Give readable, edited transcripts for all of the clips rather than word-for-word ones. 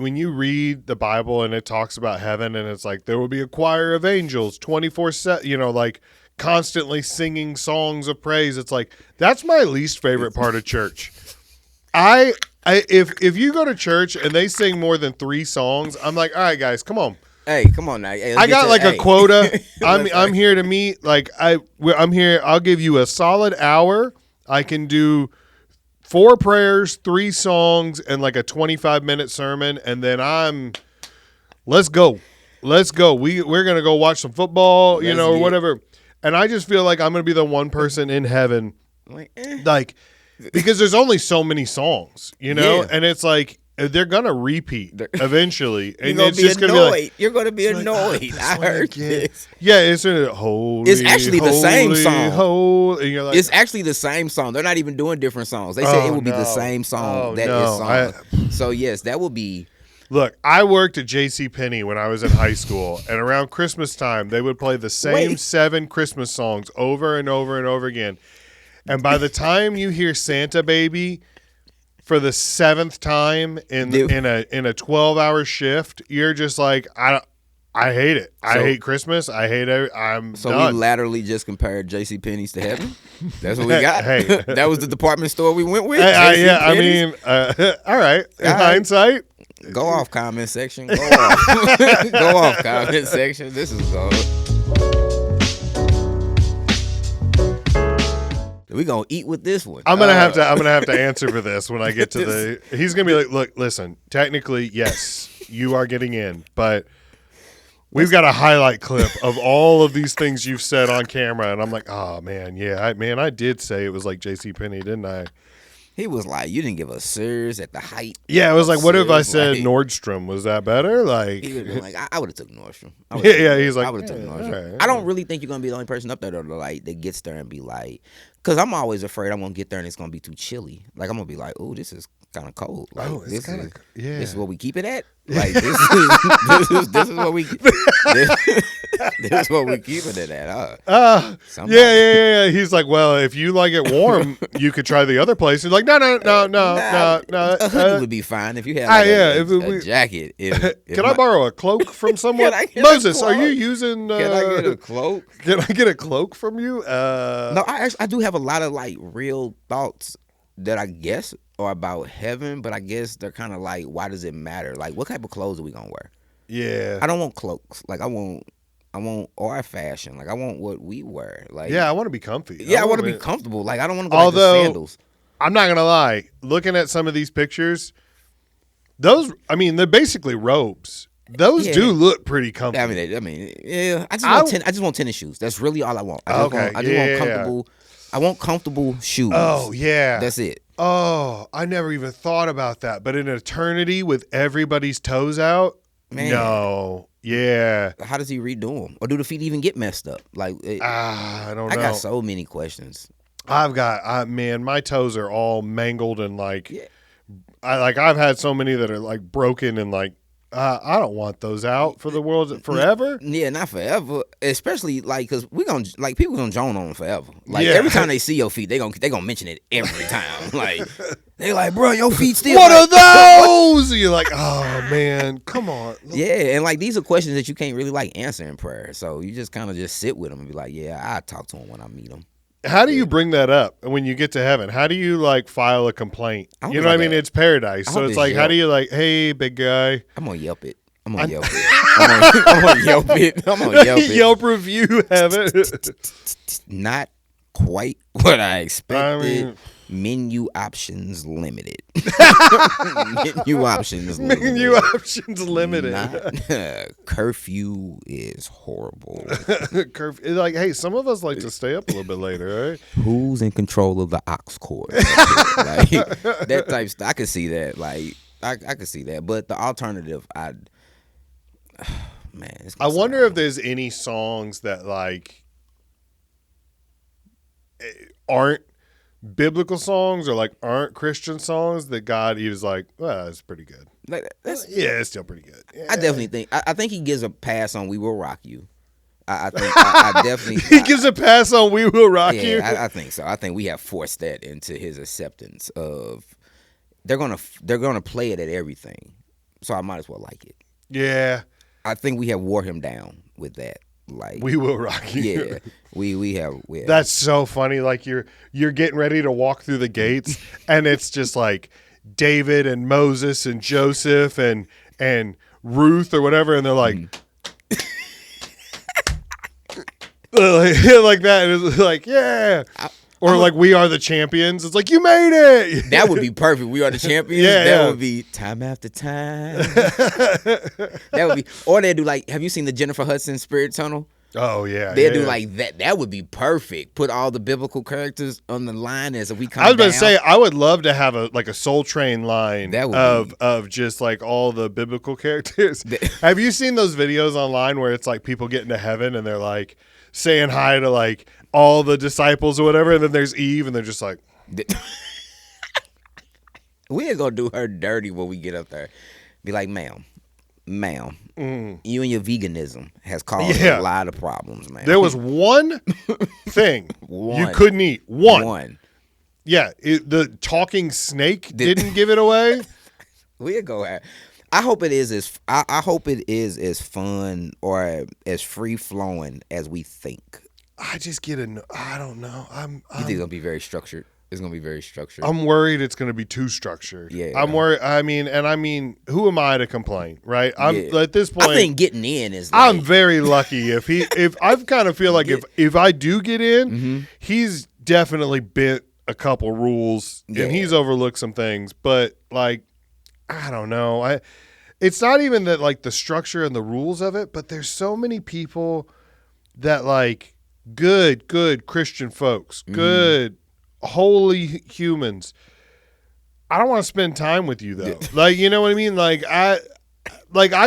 when you read the Bible and it talks about heaven and it's like there will be a choir of angels 24/7, like constantly singing songs of praise. It's like that's my least favorite part of church. If you go to church and they sing more than 3 songs, I'm like, all right, guys, come on. Hey, come on now. Hey, I got like a quota. I'm here to meet. Like I'm here. I'll give you a solid hour. I can do 4 prayers, 3 songs, and like a 25-minute sermon, and then let's go. We're gonna go watch some football, or whatever. And I just feel like I'm gonna be the one person in heaven, like because there's only so many songs, and it's like. They're gonna repeat eventually, and you're it's just gonna be like you're gonna be annoyed. I heard this. Yeah, it's holy. It's actually the same song. Holy, and you're like, it's actually the same song. They're not even doing different songs. They said it will be the same song is sung. So yes, that will be. Look, I worked at JCPenney when I was in high school, and around Christmas time, they would play the same 7 Christmas songs over and over and over again. And by the time you hear Santa Baby for the 7th time in a 12-hour shift, you're just like, I hate it. I hate Christmas. I hate it. I'm done. We laterally just compared JCPenney's to heaven. That's what we got. Hey, that was the department store we went with. I mean, all right. In hindsight, go off comment section. Go off. Go off comment section. This is we gonna eat with this one. I'm gonna have to answer for this when I get to the. He's gonna be like, look, listen. Technically, yes, you are getting in, but we've got a highlight clip of all of these things you've said on camera, and I'm like, oh man, yeah, I did say it was like JCPenney, didn't I? He was like, you didn't give us Sears at the height. Yeah, it was like, what if I said Nordstrom? Was that better? Like, he would have been like, I would have took Nordstrom. He's like, I would have took Nordstrom. Right. I don't really think you're gonna be the only person up there that gets there and be like, because I'm always afraid I'm gonna get there and it's gonna be too chilly. Like I'm gonna be like, oh, this is kind of cold. Like this is what we keep it at. Like this is what we this is what we keeping it at. Yeah. He's like, well, if you like it warm, you could try the other place. He's like, no. A hoodie would be fine if you had a jacket. Can I borrow a cloak from someone? Moses, are you using? Can I get a cloak? Can I get a cloak from you? No, I do have a lot of like real thoughts that I guess are about heaven, but I guess they're kind of like, why does it matter? Like, what type of clothes are we gonna wear? Yeah, I don't want cloaks. Like, I want our fashion. Like, I want what we wear. Like, yeah, I want to be comfy. Yeah, I want to be comfortable. Like, I don't want to go like the sandals. I'm not gonna lie. Looking at some of these pictures, they're basically robes. Those do look pretty comfortable. Yeah. I just want tennis shoes. That's really all I want. I just want comfortable. I want comfortable shoes. Oh yeah, that's it. Oh, I never even thought about that. But in eternity, with everybody's toes out, no, yeah. How does he redo them, or do the feet even get messed up? Like, I don't know. I got so many questions. I've got, my toes are all mangled and like, I've had so many that are like broken and like. I don't want those out for the world forever. Yeah, not forever. Especially like because people gonna joan on them forever. Like every time they see your feet, they gonna mention it every time. Like they like, bro, your feet still. What are those? You're like, oh man, come on. Yeah, and like these are questions that you can't really like answer in prayer. So you just kind of just sit with them and be like, yeah, I talk to them when I meet them. How do you bring that up when you get to heaven? How do you like file a complaint? You know what I mean? It's paradise. So it's like, how do you like, hey, big guy? I'm going to Yelp it. I'm going to Yelp it. I'm going to Yelp it. Yelp review heaven. Not quite what I expected. Menu options limited. Menu options limited. Curfew is horrible. Curfew, like, hey, some of us like to stay up a little bit later, right? Who's in control of the aux cord? Like, that type of stuff. I could see that. Like, I could see that. But the alternative, I wonder if there's any songs that like aren't biblical songs or like aren't Christian songs that God, he was like, well, that's pretty good. Like, it's still pretty good. Yeah. I definitely think. I think he gives a pass on "We Will Rock You." I think I definitely he gives a pass on "We Will Rock You." I think so. I think we have forced that into his acceptance of they're gonna play it at everything. so I might as well like it. Yeah. I think we have wore him down with that. Like, we will rock you. Yeah, we have. That's so funny. Like you're getting ready to walk through the gates, and it's just like David and Moses and Joseph and Ruth or whatever, and they're like, like that, and it's like, yeah. Or like, we are the champions. It's like, you made it. That would be perfect. We are the champions. That would be time after time. That would be. Or they do like, have you seen the Jennifer Hudson Spirit Tunnel? Oh yeah. They do like that. That would be perfect. Put all the biblical characters on the line as if we come. I was going to say, I would love to have a Soul Train line of just like all the biblical characters. Have you seen those videos online where it's like people get into heaven and they're like saying hi to like all the disciples or whatever, and then there's Eve, and they're just like, we ain't gonna do her dirty when we get up there. Be like, ma'am, you and your veganism has caused a lot of problems, man. There was one thing you couldn't eat. One. Yeah, the talking snake didn't give it away. We'll go at. I hope it is as I hope it is as fun or as free flowing as we think. I just get I don't know. You think it's gonna be very structured? It's gonna be very structured. I'm worried it's gonna be too structured. Yeah, I'm worried. I mean, who am I to complain, right? At this point. I think getting in is. Like, I'm very lucky if I kind of feel like if I do get in, he's definitely bent a couple rules and he's overlooked some things. But like, I don't know. It's not even that like the structure and the rules of it, but there's so many people that like. Good Christian folks, good holy humans. I don't want to spend time with you though. Like, you know what I mean? Like I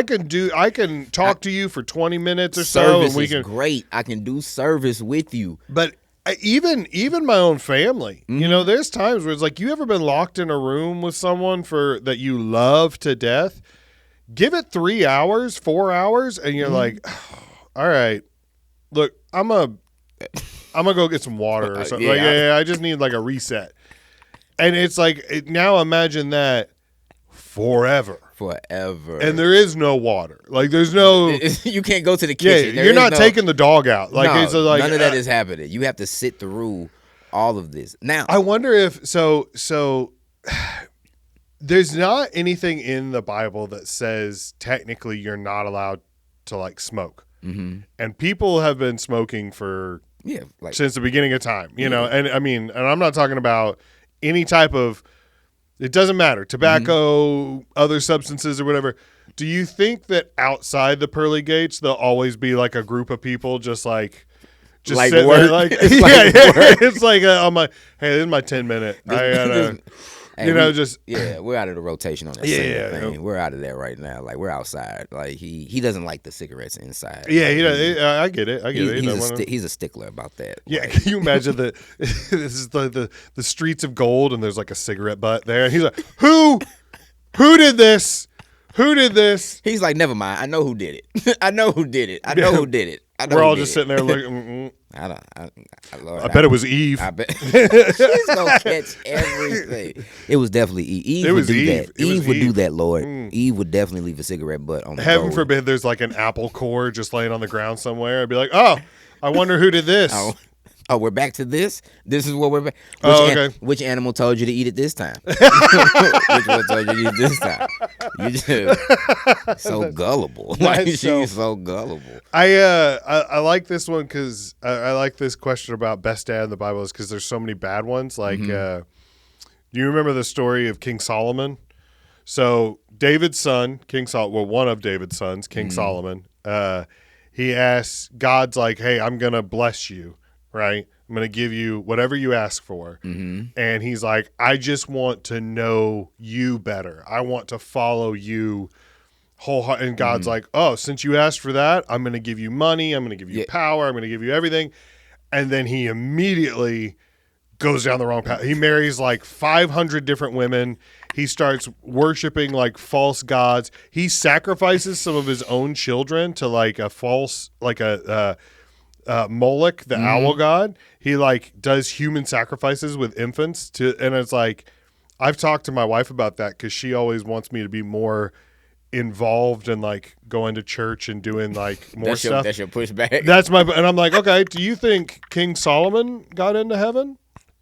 can talk to you for 20 minutes or so, and we can. Great. I can do service with you. But even my own family, you know, there's times where it's like, you ever been locked in a room with someone that you love to death? Give it 3 hours, 4 hours, and you're like, oh, all right, look, I'm gonna go get some water or something. I just need like a reset. And it's like, now imagine that forever. And there is no water. Like there's no. You can't go to the kitchen. You're not taking the dog out. Like, no, it's like none of that is happening. You have to sit through all of this. Now I wonder if so. There's not anything in the Bible that says technically you're not allowed to like smoke. And people have been smoking for since the beginning of time, you know, and I mean, and I'm not talking about any type of, it doesn't matter, tobacco, other substances or whatever. Do you think that outside the pearly gates, there'll always be like a group of people just sitting there, like, it's like, I'm like, hey, this is my 10-minute. I gotta. We're out of the rotation on that thing. We're out of there right now. Like, we're outside. Like, he doesn't like the cigarettes inside. Yeah, he does. I get it. He's a stickler about that. Yeah, like, can you imagine this is the streets of gold, and there's like a cigarette butt there, and he's like, who did this? Who did this? He's like, never mind. I know who did it. I know who did it. We're all just sitting there looking. I bet it was Eve. I bet she's gonna catch everything. It was definitely Eve. Eve would do that. Eve would do that, Lord. Eve would definitely leave a cigarette butt on the Heaven road. forbid there's like an apple core just laying on the ground somewhere. I'd be like, oh, I wonder who did this. Oh, we're back to this? This is what we're back. Which animal told you to eat it this time? Which one told you to eat it this time? You just so gullible. Like, she's so gullible. I like this one because I like this question about best dad in the Bible is because there's so many bad ones. Like, do you remember the story of King Solomon? So David's son, one of David's sons, King Solomon, he asks, God's like, hey, I'm going to bless you. Right? I'm going to give you whatever you ask for. And he's like, I just want to know you better. I want to follow you wholeheartedly. And God's like, oh, since you asked for that, I'm going to give you money. I'm going to give you power. I'm going to give you everything. And then he immediately goes down the wrong path. He marries like 500 different women. He starts worshiping like false gods. He sacrifices some of his own children to like a false, like Moloch, the owl god. He like does human sacrifices with infants and it's like, I've talked to my wife about that because she always wants me to be more involved in like going to church and doing like more stuff. That's your pushback. And I'm like, okay, do you think King Solomon got into heaven?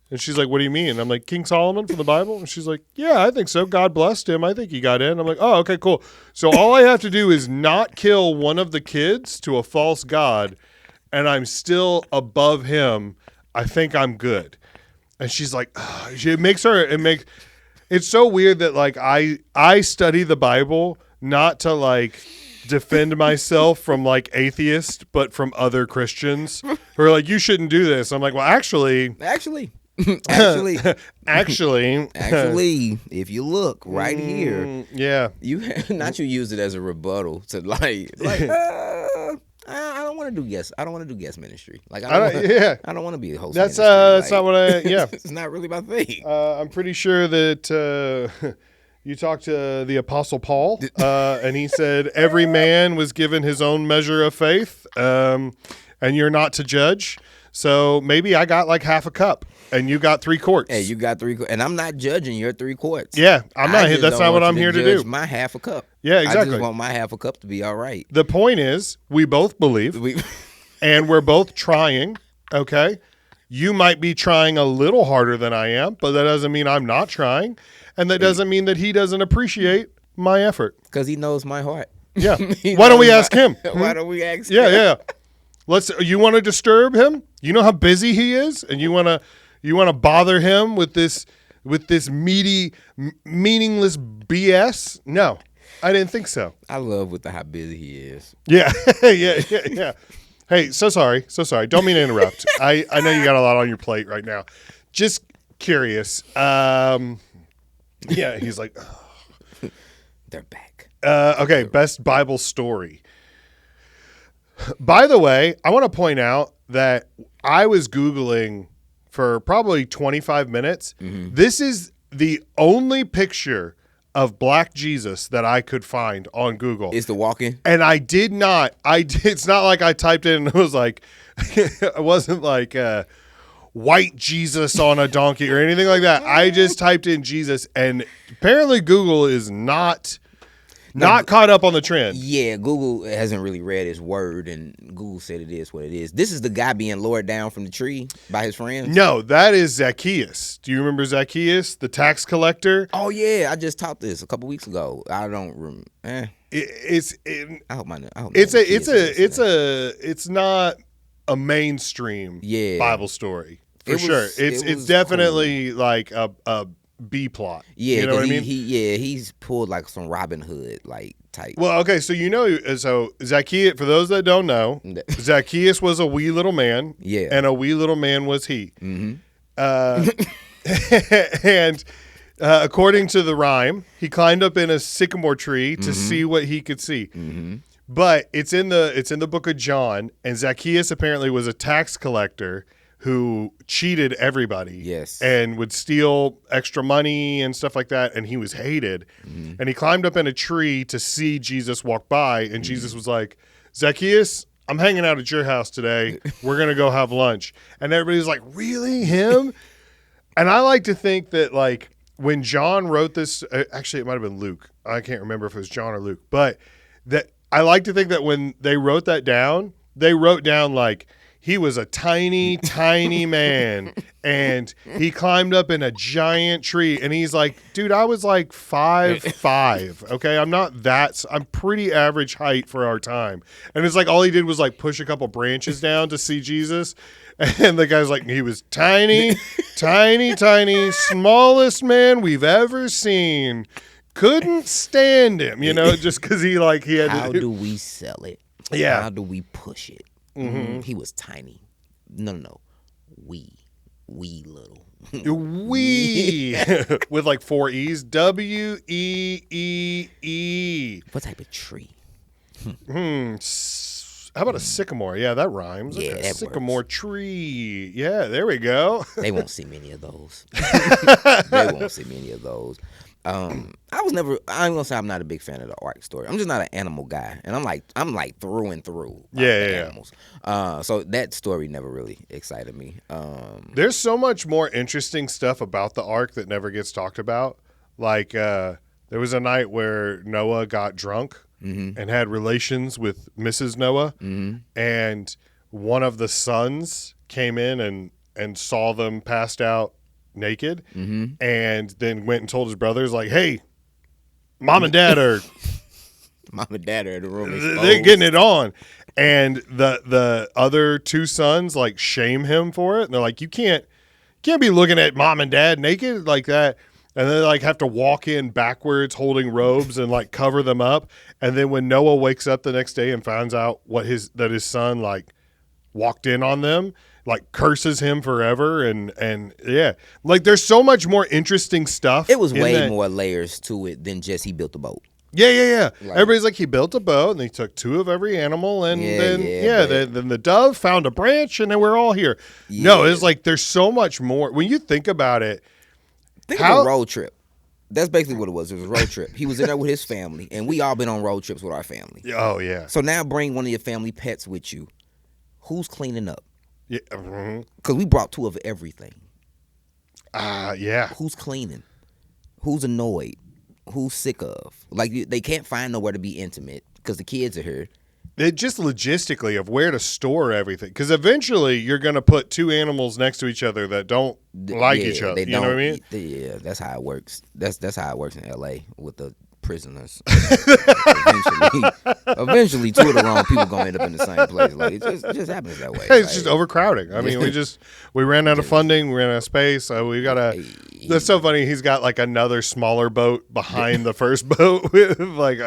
And she's like, what do you mean? I'm like, King Solomon from the Bible? And she's like, yeah, I think so. God blessed him. I think he got in. I'm like, oh, okay, cool. So all I have to do is not kill one of the kids to a false god, and I'm still above him. I think I'm good. And she's like, it's so weird that like I study the Bible not to like defend myself from like atheists, but from other Christians who are like, you shouldn't do this. I'm like, well, actually, if you look right here, yeah, you use it as a rebuttal to like I don't want to do guest. I don't want to do guest ministry. Like I don't want to be a host. That's not what I. Yeah, it's not really my thing. I'm pretty sure that you talked to the Apostle Paul, and he said every man was given his own measure of faith, and you're not to judge. So maybe I got like half a cup, and you got 3 quarts. Hey, you got 3 quarts, and I'm not judging your 3 quarts. Yeah, I'm not. That's not what I'm here to do. My half a cup. Yeah, exactly. I just want my half a cup to be all right. The point is, we both believe, and we're both trying. Okay, you might be trying a little harder than I am, but that doesn't mean I'm not trying, and that doesn't mean that he doesn't appreciate my effort because he knows my heart. Yeah. Why don't we ask him? Why don't we ask him? Yeah. You want to disturb him? You know how busy he is, and you want to bother him with this meaty, meaningless BS? No, I didn't think so. I love how busy he is. Yeah, yeah. Hey, so sorry. Don't mean to interrupt. I know you got a lot on your plate right now. Just curious. Yeah, he's like, oh. They're back. Okay, best Bible story. By the way, I want to point out that I was Googling for probably 25 minutes. Mm-hmm. This is the only picture of Black Jesus that I could find on Google. It's the walk-in? And I did not. It's not like I typed in and it was like, it wasn't like white Jesus on a donkey or anything like that. I just typed in Jesus, and apparently Google is not caught up on the trend. Yeah, Google hasn't really read his word, and Google said it is what it is. This is the guy being lowered down from the tree by his friends? No, that is Zacchaeus. Do you remember Zacchaeus, the tax collector? Oh, yeah. I just taught this a couple weeks ago. I don't remember. I hope it's not a mainstream Bible story. For sure. It's definitely cool. Like a B plot. Yeah, you know what I mean? He's pulled like some Robin Hood like type. Well, okay, so Zacchaeus, for those that don't know, Zacchaeus was a wee little man. Yeah, and a wee little man was he. Mm-hmm. And according to the rhyme, he climbed up in a sycamore tree to see what he could see. Mm-hmm. But it's in the book of John, and Zacchaeus apparently was a tax collector who cheated everybody. Yes. And would steal extra money and stuff like that, and he was hated. Mm-hmm. And he climbed up in a tree to see Jesus walk by, and Jesus was like, Zacchaeus, I'm hanging out at your house today. We're going to go have lunch. And everybody's like, really? Him? And I like to think that, like, when John wrote this, actually, it might have been Luke. I can't remember if it was John or Luke. But that I like to think that when they wrote that down, they wrote down, like, he was a tiny, tiny man, and he climbed up in a giant tree. And he's like, dude, I was like 5'5", okay? I'm pretty average height for our time. And it's like all he did was like push a couple branches down to see Jesus. And the guy's like, he was tiny, tiny, tiny, smallest man we've ever seen. Couldn't stand him, just because he had How do we sell it? Yeah. How do we push it? Mm-hmm. He was tiny. No. Wee little. Wee. With like 4 E's. W-E-E-E. What type of tree? How about a sycamore? Yeah, that rhymes. Yeah, okay. that sycamore works. Tree. Yeah, there we go. They won't see many of those. I ain't gonna say I'm not a big fan of the ark story. I'm just not an animal guy, and I'm like through and through. Animals. So that story never really excited me. There's so much more interesting stuff about the ark that never gets talked about. Like There was a night where Noah got drunk and had relations with Mrs. Noah, and one of the sons came in and saw them passed out naked, and then went and told his brothers, like, hey, mom and dad are in the room. They're getting it on. And the other two sons like shame him for it. And they're like, you can't be looking at mom and dad naked like that. And they like have to walk in backwards holding robes and like cover them up. And then when Noah wakes up the next day and finds out that his son like walked in on them, like curses him forever. And yeah, like there's so much more interesting stuff. It was way more layers to it than just he built a boat. Yeah. Like, everybody's like, he built a boat and he took 2 of every animal, and then the dove found a branch, and then we're all here. Yeah. No, it's like there's so much more when you think about it. Think of a road trip. That's basically what it was. It was a road trip. He was in there with his family, and we all been on road trips with our family. Oh yeah. So now bring one of your family pets with you. Who's cleaning up? Yeah. Because we brought 2 of everything. Yeah. Who's cleaning? Who's annoyed? Who's sick of? Like, they can't find nowhere to be intimate because the kids are here. It just logistically of where to store everything, because eventually you're going to put 2 animals next to each other that don't like each other. You know what I mean? Yeah, that's how it works. That's how it works in L.A. with the prisoners. Eventually 2 of the wrong people gonna end up in the same place. Like it just happens that way. It's just overcrowding. I mean, we ran out of funding, we ran out of space. We gotta. That's so funny. He's got like another smaller boat behind the first boat. With like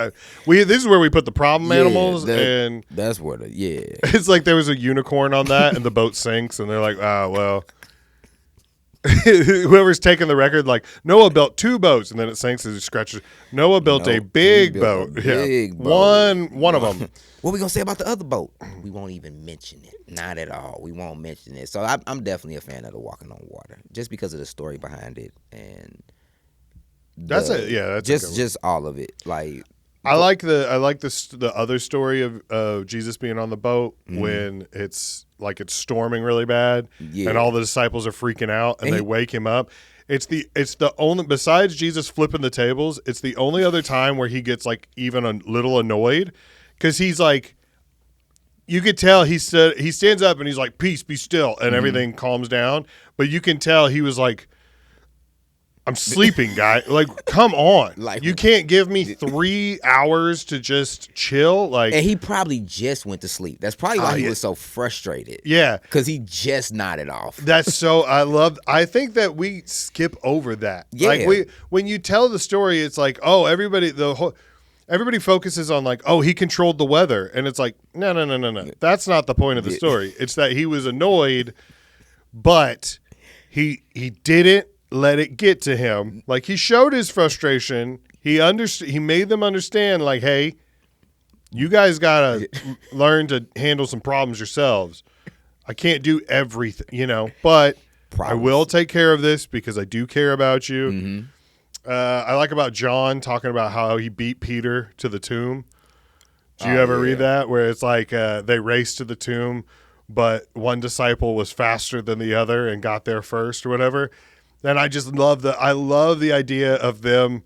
this is where we put the problem animals, and that's where it's like there was a unicorn on that, and the boat sinks, and they're like, well. Whoever's taking the record, like Noah built 2 boats, and then it sinks as he scratches. Noah built a big boat. Big boat. One of them. What we gonna say about the other boat? We won't even mention it. Not at all. We won't mention it. So I'm definitely a fan of the walking on water, just because of the story behind it, and that's just all of it. Like I like the other story of Jesus being on the boat when it's storming really bad, and all the disciples are freaking out, and they wake him up. It's the only, besides Jesus flipping the tables, it's the only other time where he gets like even a little annoyed, because he's like, you could tell he stands up and he's like, peace, be still, and everything calms down, but you can tell he was like, I'm sleeping, guy. Like, come on. Like, you can't give me 3 hours to just chill. Like, and he probably just went to sleep. That's probably why he was so frustrated. Yeah, because he just nodded off. That's so. I think that we skip over that. Yeah. Like when you tell the story, it's like, oh, everybody focuses on like, oh, he controlled the weather, and it's like, no. That's not the point of the story. It's that he was annoyed, but he didn't let it get to him. Like, he showed his frustration. He made them understand, like, hey, you guys gotta learn to handle some problems yourselves. I can't do everything, but I will take care of this because I do care about you. I like about John talking about how he beat Peter to the tomb. Do you ever read that, where it's like they raced to the tomb, but one disciple was faster than the other and got there first or whatever? And I just love the idea of them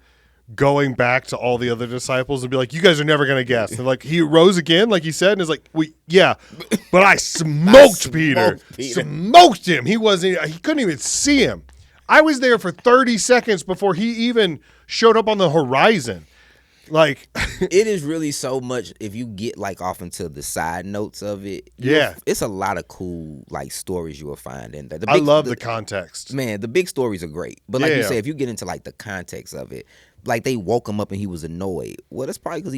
going back to all the other disciples and be like, you guys are never going to guess. And like, he rose again, like he said, and is like, but I smoked Peter. Smoked him. He couldn't even see him. I was there for 30 seconds before he even showed up on the horizon. Like, it is really so much. If you get like off into the side notes of it, it's a lot of cool like stories you will find in there. I love the context. Man, the big stories are great, but like you say, if you get into like the context of it, like they woke him up and he was annoyed. Well, that's probably because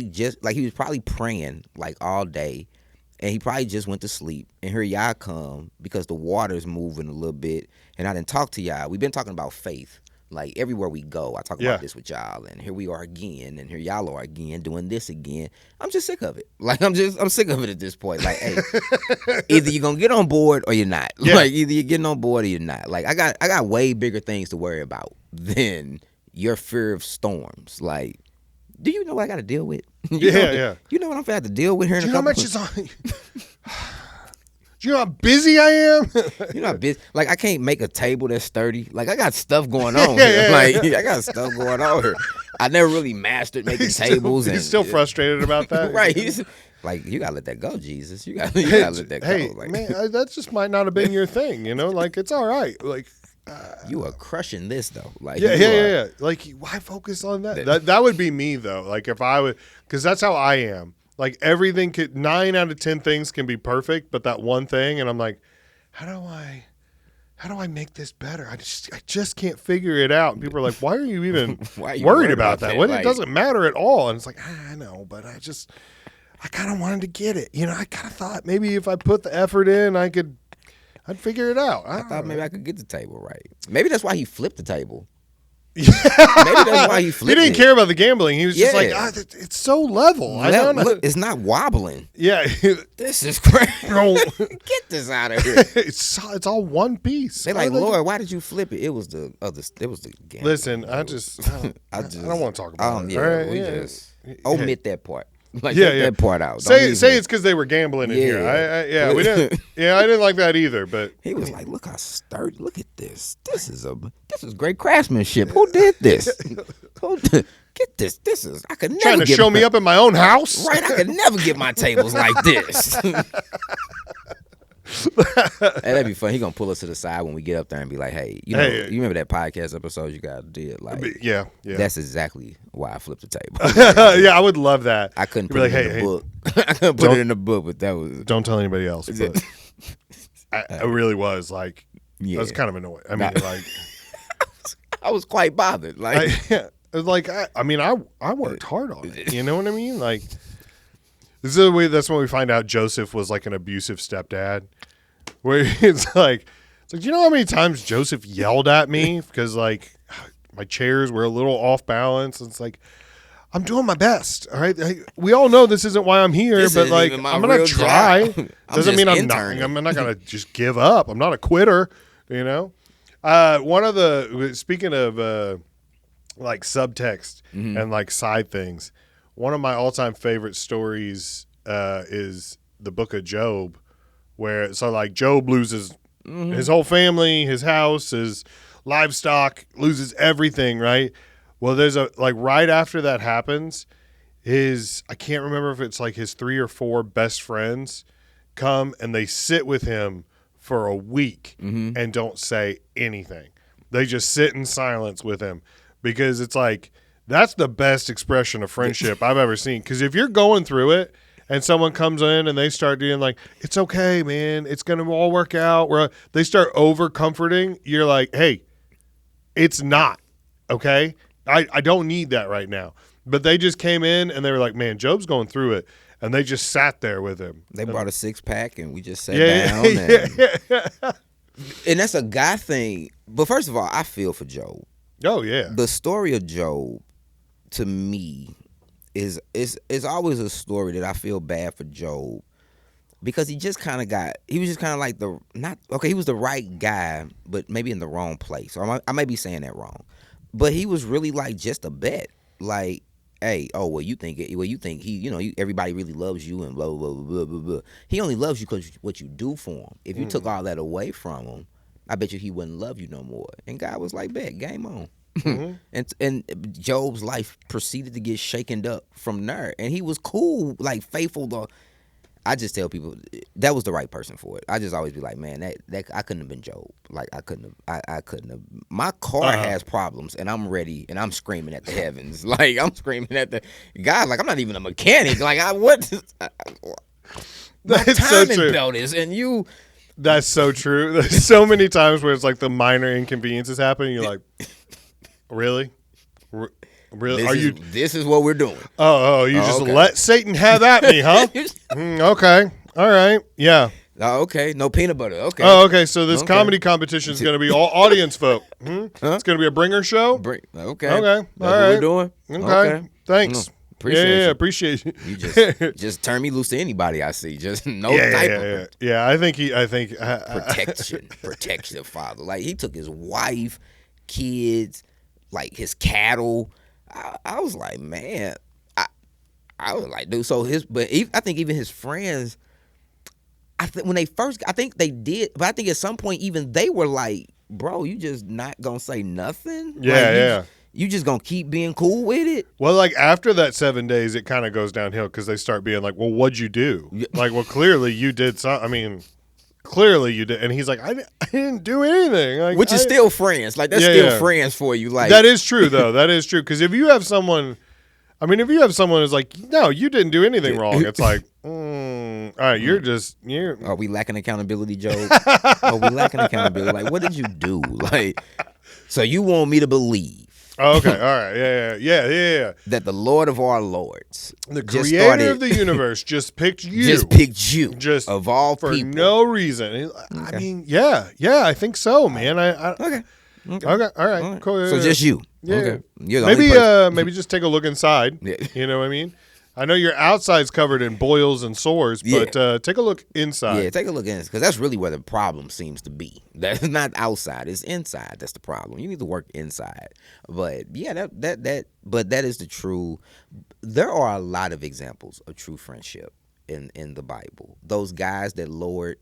he was probably praying like all day, and he probably just went to sleep. And here y'all come because the water's moving a little bit, and I didn't talk to y'all. We've been talking about faith. Like, everywhere we go, I talk about this with y'all, and here we are again, and here y'all are again doing this again. I'm just sick of it. Like, I'm sick of it at this point. Like, hey, either you're gonna get on board or you're not. Yeah. Like, either you're getting on board or you're not. Like, I got way bigger things to worry about than your fear of storms. Like, do you know what I got to deal with? You know what I'm gonna have to deal with here in a couple. How much is on? Do you know how busy I am? You know how busy. Like, I can't make a table that's sturdy. Like, I got stuff going on here. Like, I got stuff going on here. I never really mastered making tables. He's still frustrated about that. Right. He's like, you gotta let that go, Jesus. You gotta let that go. Hey, like, man, that just might not have been your thing. You know, like it's all right. Like. You are crushing this though, like yeah. Like, why focus on that? That would be me though. Like, if I would, because that's how I am. Like, everything 9 out of 10 things can be perfect, but that one thing, and I'm like, how do I make this better? I just can't figure it out. And people are like, why are you even worried about that? When it doesn't matter at all. And it's like, I know, but I kind of wanted to get it. You know, I kind of thought maybe if I put the effort in, I'd figure it out. I thought maybe I could get the table right. Maybe that's why he flipped the table. Maybe that's why he flipped it. He didn't care about the gambling. He was just like, it's so level. Look, it's not wobbling. Yeah. This is crazy. Get this out of here. It's all one piece. They're like, Lord, why did you flip it? It was the gambling. Listen, I don't want to talk about it. Yeah, right? Just omit that part. Like, take that part out. Say it's because they were gambling in here. We didn't. Yeah, I didn't like that either. But he was like, "Look how sturdy! Look at this. This is great craftsmanship. Who did this? Get this? This is I could never trying to show me up in my own house. Right? I could never get my tables like this." Hey, that'd be fun. He gonna pull us to the side when we get up there and be like, "Hey, you remember that podcast episode you guys did? Like, yeah. That's exactly why I flipped the table." Yeah, I would love that. I couldn't put it in the book. I couldn't put it in the book, but that was. Don't tell anybody else. But I really was like, I was kind of annoyed. I mean, like, I was quite bothered. Like, it was like, I worked hard on it. You know what I mean? Like. This is the way. That's when we find out Joseph was like an abusive stepdad. Where it's like, do you know how many times Joseph yelled at me because like my chairs were a little off balance? And it's like, I'm doing my best. All right, we all know this isn't why I'm here, but like I'm gonna try. Doesn't mean I'm not gonna just give up. I'm not a quitter. You know, speaking of like subtext and like side things. One of my all-time favorite stories is the book of Job, where like Job loses his whole family, his house, his livestock, loses everything, right? Well, there's right after that happens, I can't remember if it's like his 3 or 4 best friends come and they sit with him for a week and don't say anything. They just sit in silence with him because it's like, that's the best expression of friendship I've ever seen. Because if you're going through it and someone comes in and they start doing like, it's okay, man, it's going to all work out, where they start over comforting, you're like, hey, it's not, okay? I don't need that right now. But they just came in and they were like, man, Job's going through it. And they just sat there with him. They brought a 6-pack and we just sat down. And that's a guy thing. But first of all, I feel for Job. Oh, yeah. The story of Job, to me, is always a story that I feel bad for Job, because he was just kind of like he was the right guy, but maybe in the wrong place. Or I may be saying that wrong. But he was really like just a bet. Like, hey, you think he, everybody really loves you and blah, blah, blah, blah, blah, blah. He only loves you because what you do for him. If you took all that away from him, I bet you he wouldn't love you no more. And God was like, bet, game on. And Job's life proceeded to get shaken up from there, and he was cool, like faithful to. I just tell people that was the right person for it. I just always be like, man, that I couldn't have been Job. Like I couldn't have. My car has problems, and I'm ready, and I'm screaming at the heavens, like I'm screaming at the God. Like I'm not even a mechanic. Like my timing belt is, and you. That's so true. There's so many times where it's like the minor inconveniences happen, and you're like. Really? Really? This is what we're doing. You just let Satan have at me, huh? Okay. All right. Yeah. Okay. No peanut butter. Okay. Oh, okay. So this comedy competition is going to be all audience vote. Huh? It's going to be a bringer show? Okay. Okay. That's all right. What we're doing? Okay. Thanks. Appreciate you. You just turn me loose to anybody I see. Just type of Yeah, I think protection, father. Like he took his wife, kids, like his cattle. I was like, man, I was like, dude. So I think even his friends, I when they first, I think they did, but I think at some point even they were like, bro, you just not gonna say nothing? Yeah. You just gonna keep being cool with it? Well, like after that 7 days, it kind of goes downhill because they start being like, well, what'd you do? Like, well, clearly you did something. I mean, clearly you did. And he's like, I didn't do anything. Like, which is still friends. Like, that's still friends for you. Like, that is true, though. That is true. Because if you have someone, who's like, no, you didn't do anything wrong, it's like, all right, you're. Are we lacking accountability, Job? Are we lacking accountability? Like, what did you do? Like, so you want me to believe? Oh, okay, all right, yeah. That the Lord of our lords, the creator of the universe, just picked you. Just of all for people. no reason. I mean, yeah, I think so, man. Okay, all right, cool. So just you. Yeah. Okay. You're the only person. Maybe just take a look inside. Yeah. You know what I mean? I know your outside's covered in boils and sores, but take a look inside. Yeah, take a look inside, because that's really where the problem seems to be. That's not outside; it's inside. That's the problem. You need to work inside. But yeah, but that is the true. There are a lot of examples of true friendship in the Bible. Those guys that lowered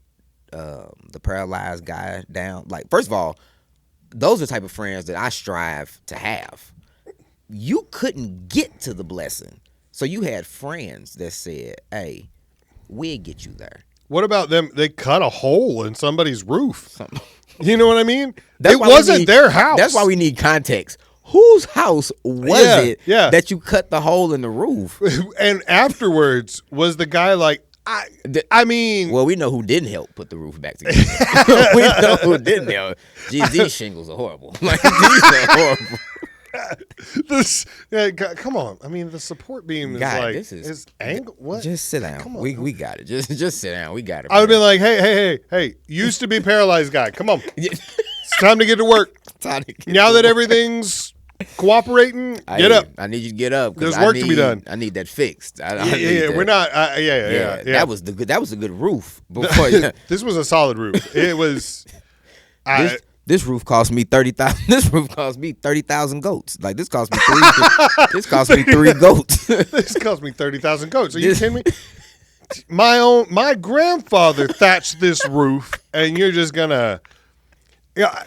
the paralyzed guy down. Like, first of all, those are the type of friends that I strive to have. You couldn't get to the blessing. So you had friends that said, hey, we'll get you there. What about them? They cut a hole in somebody's roof. You know what I mean? It wasn't their house. That's why we need context. Whose house was it that you cut the hole in the roof? And afterwards, was the guy like, I mean... Well, we know who didn't help put the roof back together. We know who didn't help. Geez, these shingles are horrible. Like, these are horrible. Come on. I mean, the support beam is like is angle. What? Just sit down. We got it. Just sit down. We got it. I would be like, hey, used to be paralyzed guy. Come on. It's time to get to work. Now that everything's cooperating, get up. I need you to get up. There's work to be done. I need that fixed. We're not. That was a good roof. Before this was a solid roof. It was. This roof cost me 30,000. This roof cost me 30,000 goats. Like, this cost me 3. This cost me 3 goats. This cost me 30,000 goats. Are you kidding me? My grandfather thatched this roof, and you're just gonna. Yeah.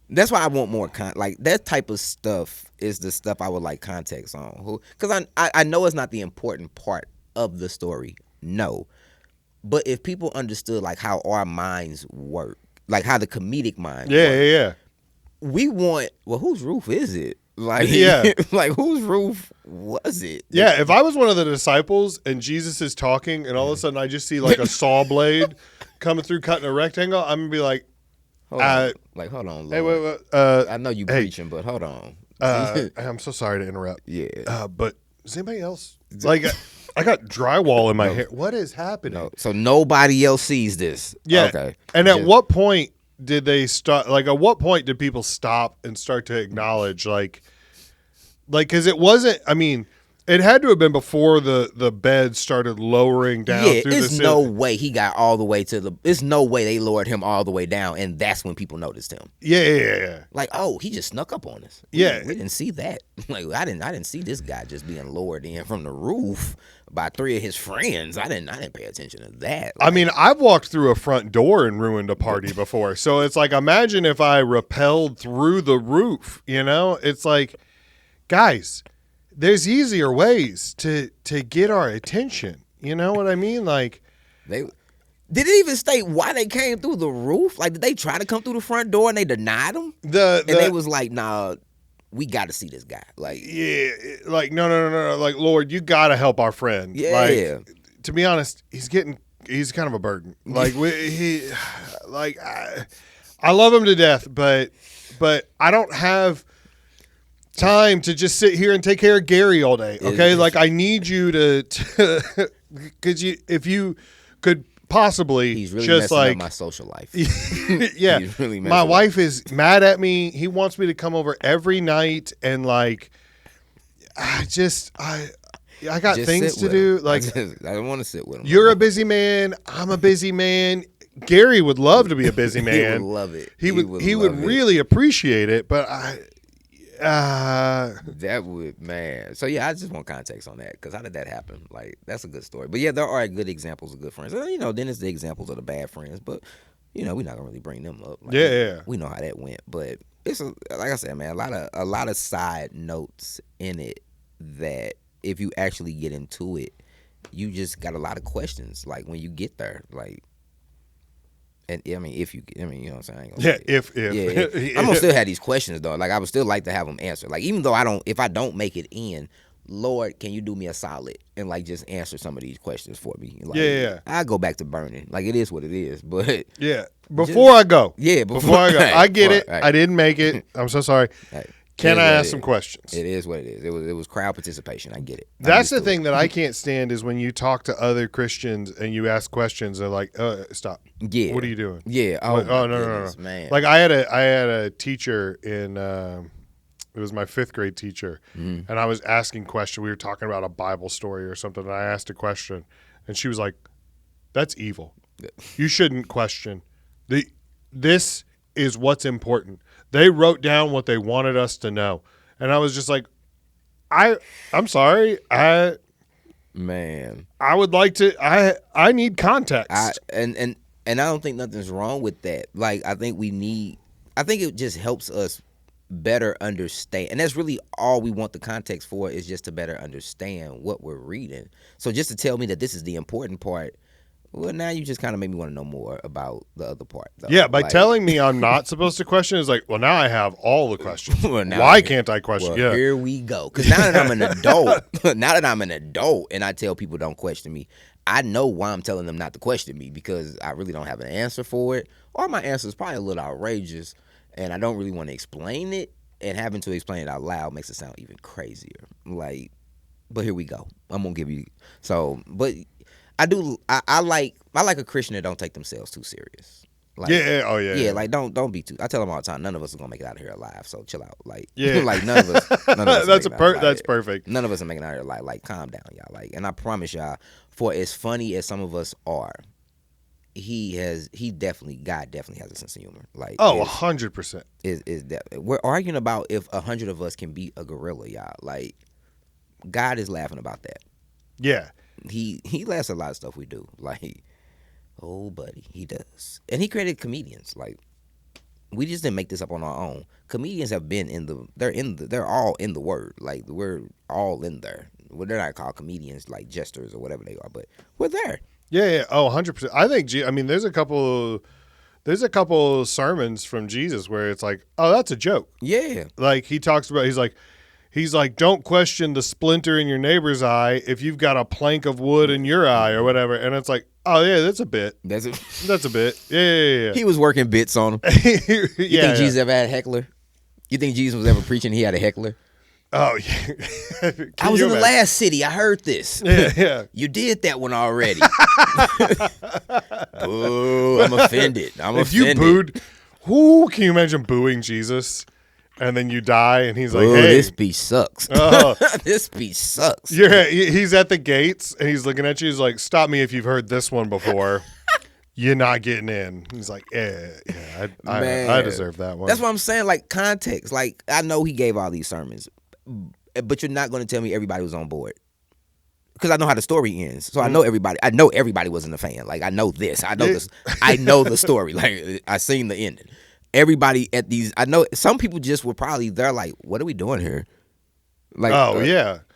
That's why I want more like that type of stuff is the stuff I would like context on. Because I know it's not the important part of the story. No, but if people understood like how our minds work. Like how the comedic mind works. We want, well, whose roof is it? Like, like whose roof was it? Yeah, if I was one of the disciples and Jesus is talking and all of a sudden I just see like a saw blade coming through cutting a rectangle, I'm going to be like, hold on, Lord. Hey, wait. I know you preaching, but hold on. I'm so sorry to interrupt. Yeah. But is anybody else? Like, I got drywall in my hair. What is happening? No. So nobody else sees this. Yeah. Okay. And at what point did they start? Like, at what point did people stop and start to acknowledge, like, because it wasn't. I mean, it had to have been before the bed started lowering down. Yeah, through there's no way he got all the way to the. There's no way they lowered him all the way down, and that's when people noticed him. Yeah. Like, oh, he just snuck up on us. We didn't see that. Like, I didn't see this guy just being lowered in from the roof by 3 of his friends. I didn't pay attention to that. Like, I mean, I've walked through a front door and ruined a party before. So it's like, imagine if I rappelled through the roof. You know, it's like, guys. There's easier ways to get our attention. You know what I mean? Like, did it even state why they came through the roof? Like, did they try to come through the front door and they denied them? And they was like, nah, we got to see this guy. Like, yeah, like no. Like, Lord, you got to help our friend. Yeah. Like, to be honest, he's kind of a burden. Like I love him to death, but I don't have time to just sit here and take care of Gary all day. Okay, like I need you to because if you could possibly he's really just messing like up my social life. Yeah, he's really my wife is mad at me. He wants me to come over every night, and like I got just things to do. Like I don't want to sit with him. You're a busy man. I'm a busy man. Gary would love to be a busy man. He would love it. He would really appreciate it, but That would, man. So yeah, I just want context on that because how did that happen? Like that's a good story. But yeah, there are good examples of good friends. And, then it's the examples of the bad friends. But we're not gonna really bring them up. Like, we know how that went. But it's like I said, man, a lot of side notes in it that if you actually get into it, you just got a lot of questions. Like when you get there, like. And I mean, you know what I'm saying? If. Yeah. I'm gonna still have these questions though. Like I would still like to have them answered. Like even though if I don't make it in, Lord, can you do me a solid and like just answer some of these questions for me? Like, I go back to burning. Like it is what it is. But before I go, right, I get it. Right. I didn't make it. I'm so sorry. Right. Can I ask some questions? It is what it is. It was crowd participation. I get it. That's the thing that I can't stand is when you talk to other Christians and you ask questions. They're like, stop. Yeah. What are you doing? Yeah. No, man. Like I had a teacher in. It was my 5th grade teacher, and I was asking questions. We were talking about a Bible story or something, and I asked a question, and she was like, "That's evil. You shouldn't question. This is what's important." They wrote down what they wanted us to know. And I was just like, I'm sorry. I would like to I need context. And I don't think nothing's wrong with that. Like I think it just helps us better understand. And that's really all we want the context for is just to better understand what we're reading. So just to tell me that this is the important part, well, now you just kind of made me want to know more about the other part. Though. Yeah, by telling me I'm not supposed to question is like, well, now I have all the questions. Why can't I question? Well, here we go. Because now that I'm an adult, and I tell people don't question me, I know why I'm telling them not to question me because I really don't have an answer for it, or my answer is probably a little outrageous, and I don't really want to explain it, and having to explain it out loud makes it sound even crazier. Like, but here we go. I'm gonna give you but. I like a Christian that don't take themselves too serious. Like, yeah. Like don't be too. I tell them all the time, none of us are gonna make it out of here alive. So chill out. Like, like none of us. That's perfect. None of us are making it out of here alive. Like, calm down, y'all. Like, and I promise y'all, for as funny as some of us are, God definitely has a sense of humor. Like, 100%. Is that we're arguing about if 100 of us can beat a gorilla, y'all. Like, God is laughing about that. Yeah. He laughs at a lot of stuff we do. Like, oh, buddy, he does. And he created comedians. Like, we just didn't make this up on our own. Comedians have been they're all in the word. Like, we're all in there. Well, they're not called comedians like jesters or whatever they are, but we're there. Yeah. 100%. I think, there's a couple sermons from Jesus where it's like, oh, that's a joke. Yeah. Like, he's like, don't question the splinter in your neighbor's eye if you've got a plank of wood in your eye or whatever. And it's like, oh, yeah, that's a bit. That's a bit. Yeah. He was working bits on him. You think Jesus ever had a heckler? You think Jesus was ever preaching he had a heckler? Oh, yeah. I was in the last city. I heard this. Yeah. You did that one already. Oh, I'm offended. If you booed, can you imagine booing Jesus? And then you die, and he's like, "Hey, this beat sucks. This beat sucks." He's at the gates, and he's looking at you. He's like, "Stop me if you've heard this one before. You're not getting in." He's like, I deserve that one." That's what I'm saying. Like, context. Like, I know he gave all these sermons, but you're not going to tell me everybody was on board because I know how the story ends. So I know everybody. I know everybody wasn't a fan. Like, I know this. I know this. I know the story. Like, I seen the ending. Everybody at these, I know some people just were probably there like, what are we doing here? Like,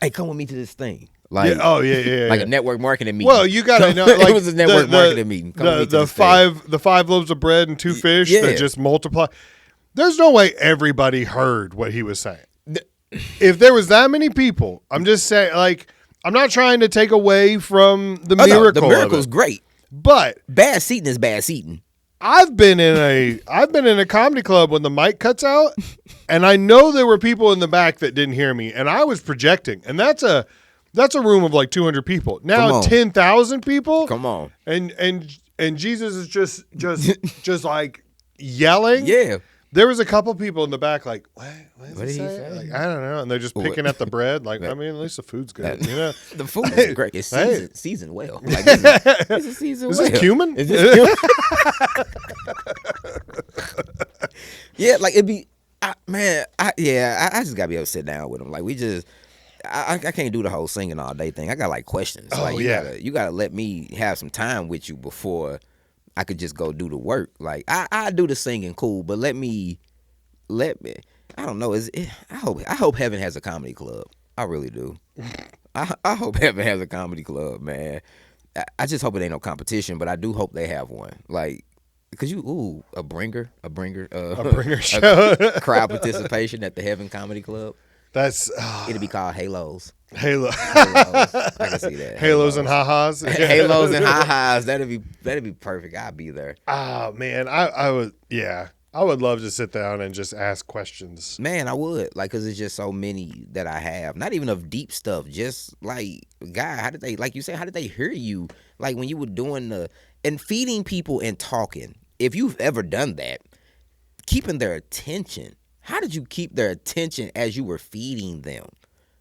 hey, come with me to this thing. Like, like a network marketing meeting. Well, you gotta know, like, it was a network marketing meeting. The five loaves of bread and 2 fish that just multiply. There's no way everybody heard what he was saying. If there was that many people, I'm just saying, like, I'm not trying to take away from the miracle. No, the miracle's great, but bad seating is bad seating. I've been in a comedy club when the mic cuts out, and I know there were people in the back that didn't hear me, and I was projecting, and that's a room of like 200 people. Now 10,000 people. Come on, and Jesus is just like yelling. Yeah. There was a couple people in the back like, what did he say? Like, I don't know. And they're just picking at the bread. Like, I mean, at least the food's good. You know? The food is great. It's seasoned well. Like, it's seasoned well. Is this cumin? Yeah, like it'd be I just gotta be able to sit down with him. Like we just, I can't do the whole singing all day thing. I got like questions. Oh, like yeah. you gotta let me have some time with you before I could just go do the work. Like I do the singing cool, but let me. I don't know. I hope Heaven has a comedy club. I really do. I hope Heaven has a comedy club, man. I just hope it ain't no competition, but I do hope they have one. Like, cause a bringer show, crowd participation at the Heaven Comedy Club. That's it'll be called Halos. Halos. I can see that. Halos and ha-has. Halos and ha-has. That'd be perfect. I'd be there. Oh man, I would. Yeah, I would love to sit down and just ask questions. Man, I would. Like, cause it's just so many that I have. Not even of deep stuff. Just like, God, how did they? Like you said, how did they hear you? Like when you were doing and feeding people and talking. If you've ever done that, keeping their attention. How did you keep their attention as you were feeding them?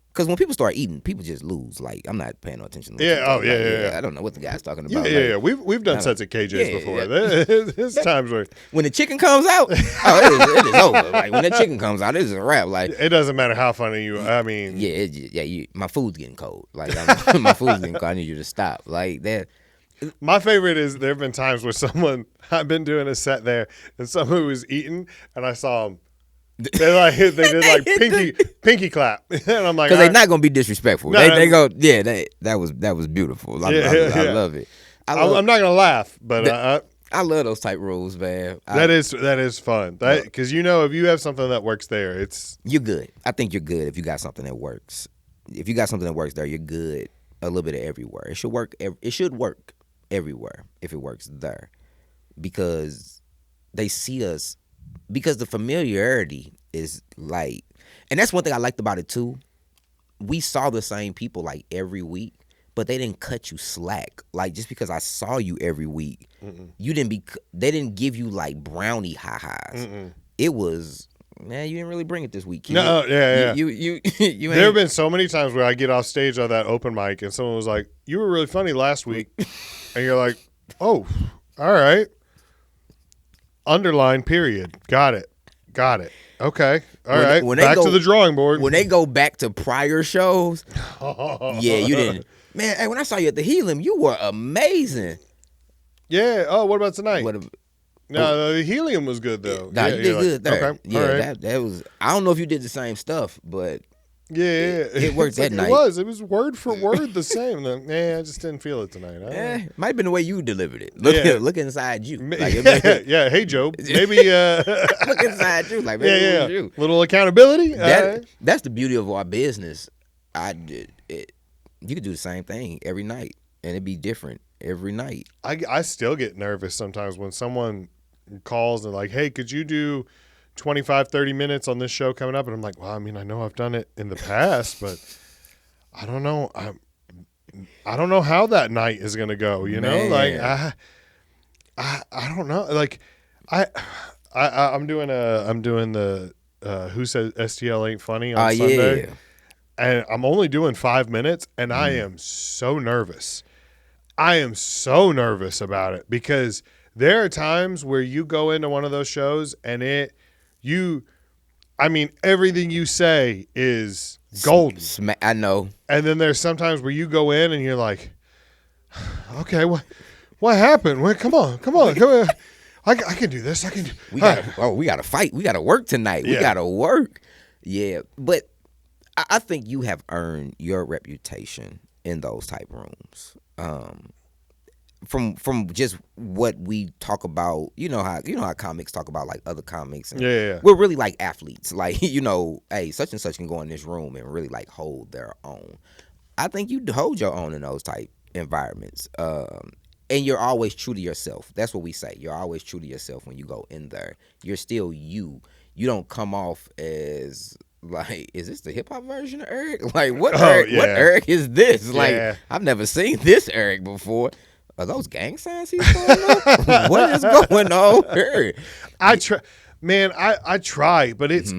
Because when people start eating, people just lose. Like, I'm not paying no attention. Yeah. I don't know what the guy's talking about. Yeah. We've done sets at KJ's before. Yeah. There's times where when the chicken comes out, it is over. Like when that chicken comes out, it is a wrap. Like it doesn't matter how funny you. I mean, my food's getting cold. Like my food's getting cold. I need you to stop. Like that. My favorite is there have been times where I've been doing a set there and someone was eating and I saw them. They did like pinky clap, and I'm like, because they're not gonna be disrespectful. They go, that was beautiful. I love it. I'm not gonna laugh, but I love those type rules, man. That is fun. Because if you have something that works there, you're good. I think you're good if you got something that works. If you got something that works there, you're good. A little bit of everywhere. It should work. It should work everywhere if it works there, because they see us. Because the familiarity is like, and that's one thing I liked about it too. We saw the same people like every week, but they didn't cut you slack. Like just because I saw you every week, they didn't give you like brownie ha-has. It was, man, you didn't really bring it this week. No, yeah. You there have been so many times where I get off stage on that open mic and someone was like, "You were really funny last week," and you're like, "Oh, all right." Underline, period. Got it. Okay. All right. Back to the drawing board. When they go back to prior shows, you didn't. Man, hey, when I saw you at the Helium, you were amazing. Yeah. Oh, what about tonight? No, the Helium was good, though. No, you did good there. Okay. Yeah, all right. that was, I don't know if you did the same stuff, but it worked that night. It was word for word the same. I just didn't feel it tonight. Might have been the way you delivered it. Look inside you. Like, hey, Jobe. Maybe look inside you. Like, maybe it was you. Little accountability. That's the beauty of our business. You could do the same thing every night, and it'd be different every night. I still get nervous sometimes when someone calls and like, hey, could you do 25, 30 minutes on this show coming up? And I'm like, well, I mean, I know I've done it in the past, but I don't know. I don't know how that night is going to go, you know? Like, I don't know. Like, I'm doing the Who Said STL Ain't Funny on Sunday. Yeah. And I'm only doing 5 minutes, and I am so nervous. I am so nervous about it because there are times where you go into one of those shows and everything you say is golden. I know. And then there's sometimes where you go in and you're like, okay, what happened? Come on. I can do this. We got to fight. We got to work tonight. We got to work. Yeah, but I think you have earned your reputation in those type rooms. From just what we talk about, you know how comics talk about like other comics. And we're really like athletes. Like, hey, such and such can go in this room and really like hold their own. I think you hold your own in those type environments. And you're always true to yourself. That's what we say. You're always true to yourself when you go in there. You're still you. You don't come off as like, is this the hip hop version of Eric? Like, what Eric? Yeah. What Eric is this? Like, I've never seen this Eric before. Are those gang signs he's going on? What is going on here? I try, but it's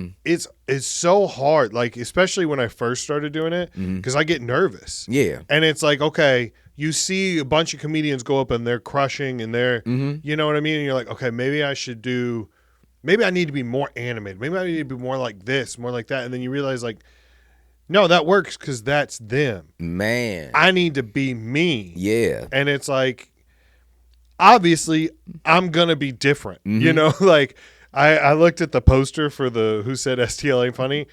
so hard. Like, especially when I first started doing it, because I get nervous. Yeah, and it's like, okay, you see a bunch of comedians go up and they're crushing and they're, you know what I mean? And you're like, okay, maybe I should maybe I need to be more animated. Maybe I need to be more like this, more like that. And then you realize like, no, that works because that's them. Man. I need to be me. Yeah. And it's like, obviously, I'm going to be different. Mm-hmm. You know, like I looked at the poster for the Who Said STL Ain't Funny.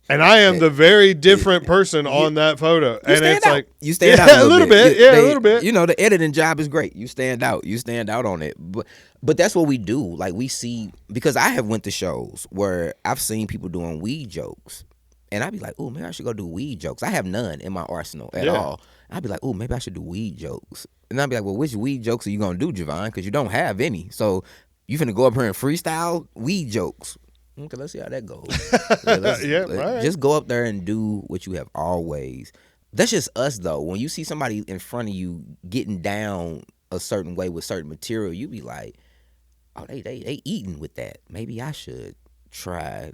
And I am the very different person on that photo. And it's like, you stand out a little bit. A little bit. You know, the editing job is great. You stand out. You stand out on it. But that's what we do. Like we see, because I have went to shows where I've seen people doing weed jokes. And I'd be like, oh, maybe I should go do weed jokes. I have none in my arsenal at all. I'd be like, oh, maybe I should do weed jokes. And I'd be like, well, which weed jokes are you going to do, Jevon? Because you don't have any. So you finna go up here and freestyle weed jokes. Okay, let's see how that goes. Right. Just go up there and do what you have always. That's just us, though. When you see somebody in front of you getting down a certain way with certain material, you be like, oh, they eating with that. Maybe I should try.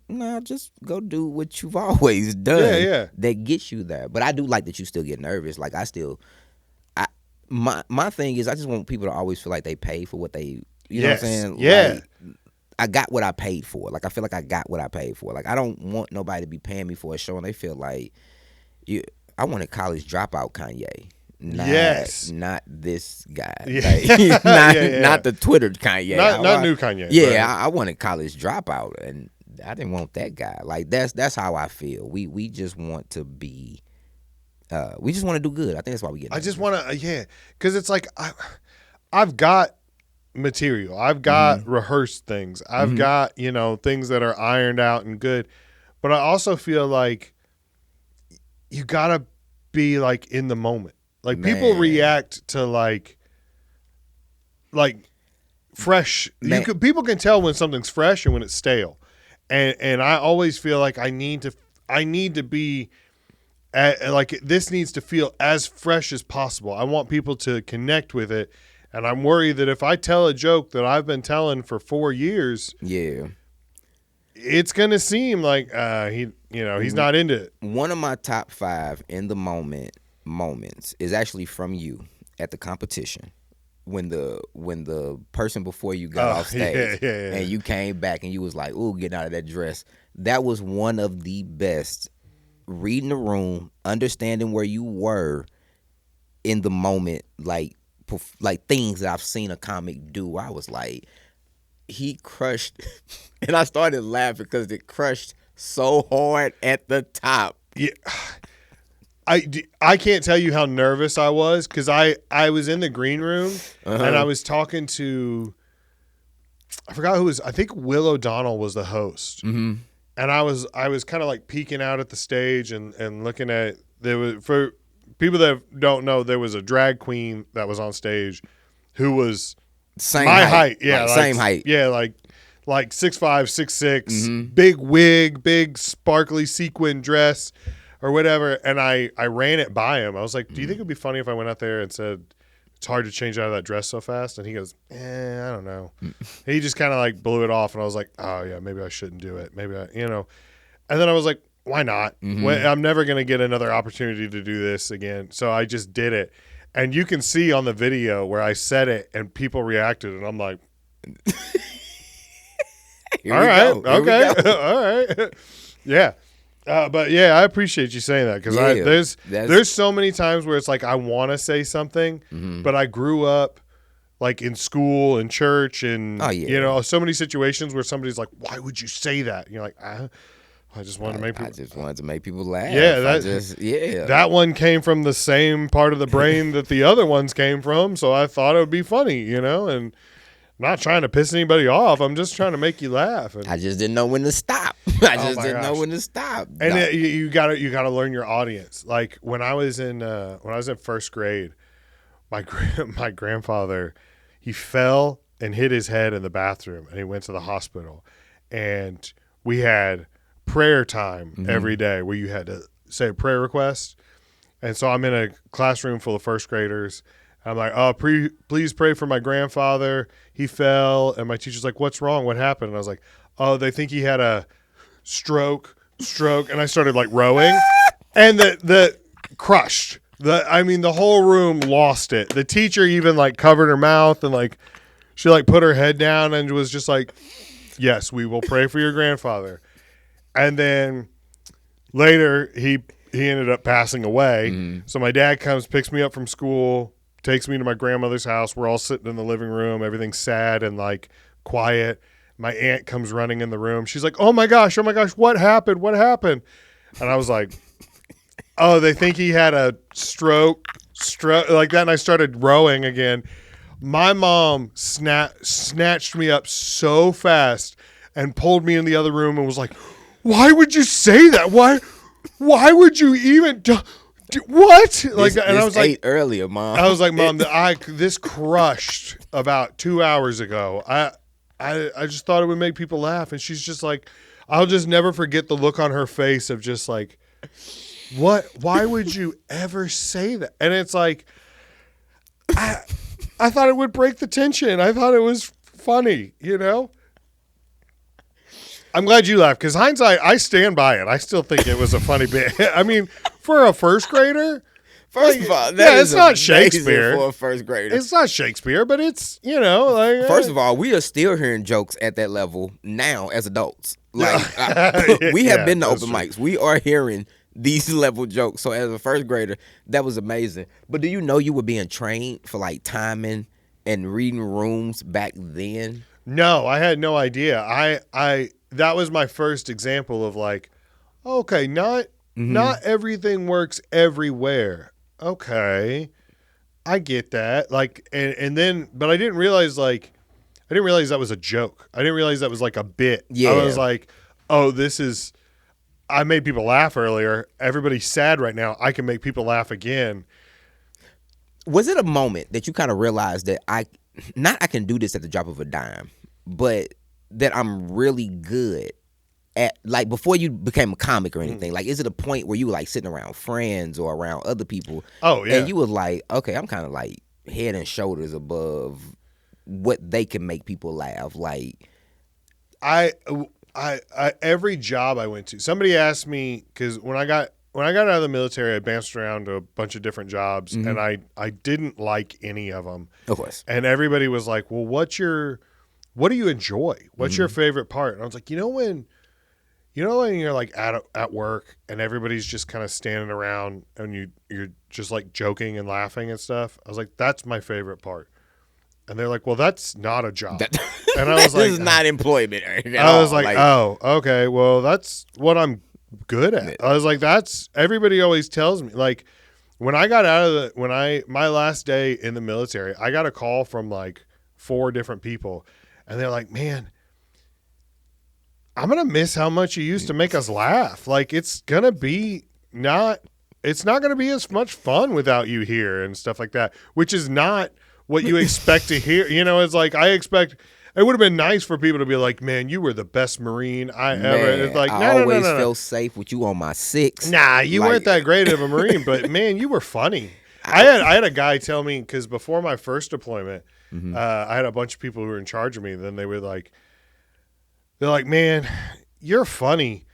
Nah, just go do what you've always done. Yeah. That gets you there. But I do like that you still get nervous. Like my thing is I just want people to always feel like they pay for what they, you know what I'm saying? Yeah. Like, I got what I paid for. Like I feel like I got what I paid for. Like I don't want nobody to be paying me for a show and they feel like I wanted college dropout Kanye. Not this guy. Yeah. Like, not the Twitter Kanye. Not new Kanye. Yeah, right. I wanted college dropout and I didn't want that guy. Like that's how I feel. We just want to be we just want to do good. I think that's why we get I just want to because it's like I've got material. I've got rehearsed things. I've got, things that are ironed out and good. But I also feel like you got to be like in the moment. Like people react to like fresh. People can tell when something's fresh and when it's stale. And I always feel like I need to be like this needs to feel as fresh as possible. I want people to connect with it. And I'm worried that if I tell a joke that I've been telling for 4 years, it's gonna seem like he's not into it. One of my top 5 in the moments is actually from you at the competition when the person before you got off stage and you came back and you was like, "Ooh, getting out of that dress." That was one of the best. Reading the room, understanding where you were in the moment, like things that I've seen a comic do. I was like, he crushed, and I started laughing because it crushed so hard at the top. Yeah, I can't tell you how nervous I was because I was in the green room and I was talking to, I forgot who was. I think Will O'Donnell was the host, and I was kind of like peeking out at the stage and looking at for people that don't know, there was a drag queen that was on stage who was same my height. Yeah, like, same height. Yeah, like 6'5", 6'6", big wig, big sparkly sequin dress or whatever. And I ran it by him. I was like, do you think it would be funny if I went out there and said, it's hard to change out of that dress so fast? And he goes, I don't know. He just kind of like blew it off. And I was like, oh yeah, maybe I shouldn't do it. Maybe and then I was like, why not? I'm never going to get another opportunity to do this again. So I just did it. And you can see on the video where I said it and people reacted. And I'm like, all right. Okay. All right. Yeah. But yeah, I appreciate you saying that because there's so many times where it's like I want to say something, but I grew up like in school and church and, so many situations where somebody's like, why would you say that? And you're like, I just wanted to make people. I just wanted to make people laugh. Yeah, that one came from the same part of the brain that the other ones came from, so I thought it would be funny, and I'm not trying to piss anybody off. I'm just trying to make you laugh. And I just didn't know when to stop. Didn't know when to stop. And you gotta learn your audience. Like when I was in first grade, my grandfather, he fell and hit his head in the bathroom, and he went to the hospital, and we had prayer time every day where you had to say a prayer request. And so I'm in a classroom full of first graders. I'm like, oh, please pray for my grandfather. He fell. And my teacher's like, what's wrong? What happened? And I was like, oh, they think he had a stroke. And I started like rowing. And the crushed. The whole room lost it. The teacher even like covered her mouth and like she like put her head down and was just like, yes, we will pray for your grandfather. And then later he ended up passing away. Mm-hmm. So my dad comes, picks me up from school, takes me to my grandmother's house. We're all sitting in the living room. Everything's sad and like quiet. My aunt comes running in the room. She's like, oh my gosh, what happened? What happened? And I was like, oh, they think he had a stroke like that. And I started rowing again. My mom snatched me up so fast and pulled me in the other room and was like, why would you say that? Why would you even what? Like, and I was like, earlier, Mom. I was like, Mom, this crushed about 2 hours ago. I just thought it would make people laugh. And she's just like, I'll just never forget the look on her face of just like, what? Why would you ever say that? And it's like, I thought it would break the tension. I thought it was funny, you know? I'm glad you laughed because hindsight, I stand by it. I still think it was a funny bit. I mean, for a first grader, First of all, it's not Shakespeare for a first grader. It's not Shakespeare, but it's, you know, like. First of all, we are still hearing jokes at that level now as adults. Like we have been to open mics. We are hearing these level jokes. So as a first grader, that was amazing. But do you know you were being trained for like timing and reading rooms back then? No, I had no idea. I that was my first example of like, okay, not everything works everywhere. Okay, I get that. Like, and then, but I didn't realize that was a joke. I didn't realize that was like a bit. Yeah. I was like, oh, I made people laugh earlier. Everybody's sad right now. I can make people laugh again. Was it a moment that you kind of realized that I can do this at the drop of a dime, but that I'm really good at, like, before you became a comic or anything? Like, is it a point where you were like sitting around friends or around other people? Oh, yeah. And you were like, okay, I'm kind of like head and shoulders above what they can make people laugh. Like, I every job I went to, somebody asked me, because when I got out of the military, I bounced around to a bunch of different jobs, and I didn't like any of them. Of course. And everybody was like, well, what do you enjoy? What's your favorite part? And I was like, when you're like at work and everybody's just kind of standing around and you're just like joking and laughing and stuff. I was like, that's my favorite part. And they're like, well, that's not a job. And I was like, this is not employment. I was like, oh, okay. Well, that's what I'm good at. I was like, everybody always tells me, like, when I got out of my last day in the military, I got a call from like 4 different people, and they're like, man, I'm going to miss how much you used to make us laugh. Like, it's not going to be as much fun without you here and stuff like that, which is not what you expect to hear. You know, it's like, it would have been nice for people to be like, man, you were the best Marine I ever. It's like, I always felt safe with you on my 6. Nah, you weren't that great of a Marine, but man, you were funny. I had a guy tell me, because before my first deployment, I had a bunch of people who were in charge of me. Then they're like, man, you're funny,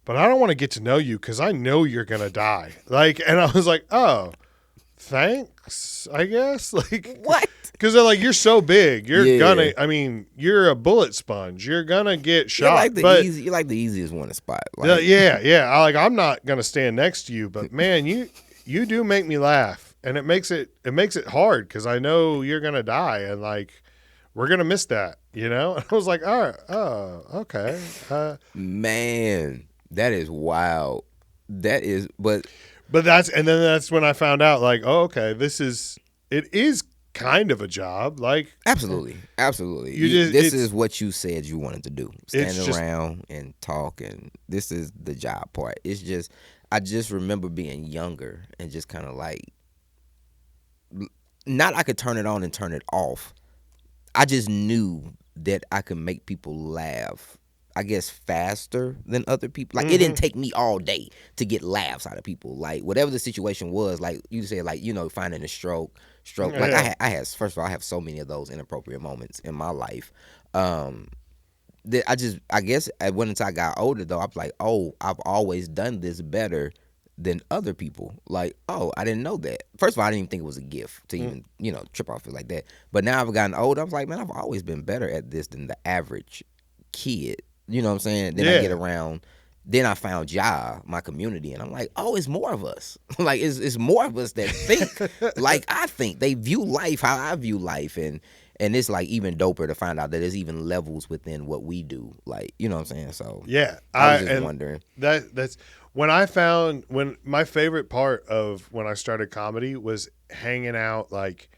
but I don't want to get to know you because I know you're gonna die. Like, and I was like, oh, thanks, I guess. Like, what? Because they're like, you're so big, you're a bullet sponge. You're gonna get shot. You're like the easiest one to spot. Like, yeah. I'm not gonna stand next to you, but man, you do make me laugh, and it makes it hard because I know you're gonna die, and like, we're gonna miss that, you know. And I was like, all right, oh, okay. Man, that is wild. That is, but that's when I found out, like, oh, okay, it is kind of a job. Like, absolutely. This is what you said you wanted to do. Stand around and talk, and this is the job part. It's just, I just remember being younger and just kind of like, not I could turn it on and turn it off. I just knew that I could make people laugh, I guess, faster than other people. Like, it didn't take me all day to get laughs out of people. Like, whatever the situation was, like you said, like, you know, finding a stroke. Like, I had, first of all, I have so many of those inappropriate moments in my life. That I guess, when until I got older, though, I was like, oh, I've always done this better than other people. Like, oh, I didn't know that. First of all, I didn't even think it was a gift to even, trip off it like that. But now I've gotten older, I was like, man, I've always been better at this than the average kid. You know what I'm saying? Then I get around. Then I found my community, and I'm like, oh, it's more of us. Like, it's more of us that think like I think. They view life how I view life, and it's like even doper to find out that there's even levels within what we do. Like, you know what I'm saying? So yeah, I was just wondering. That's when my favorite part of when I started comedy was hanging out, like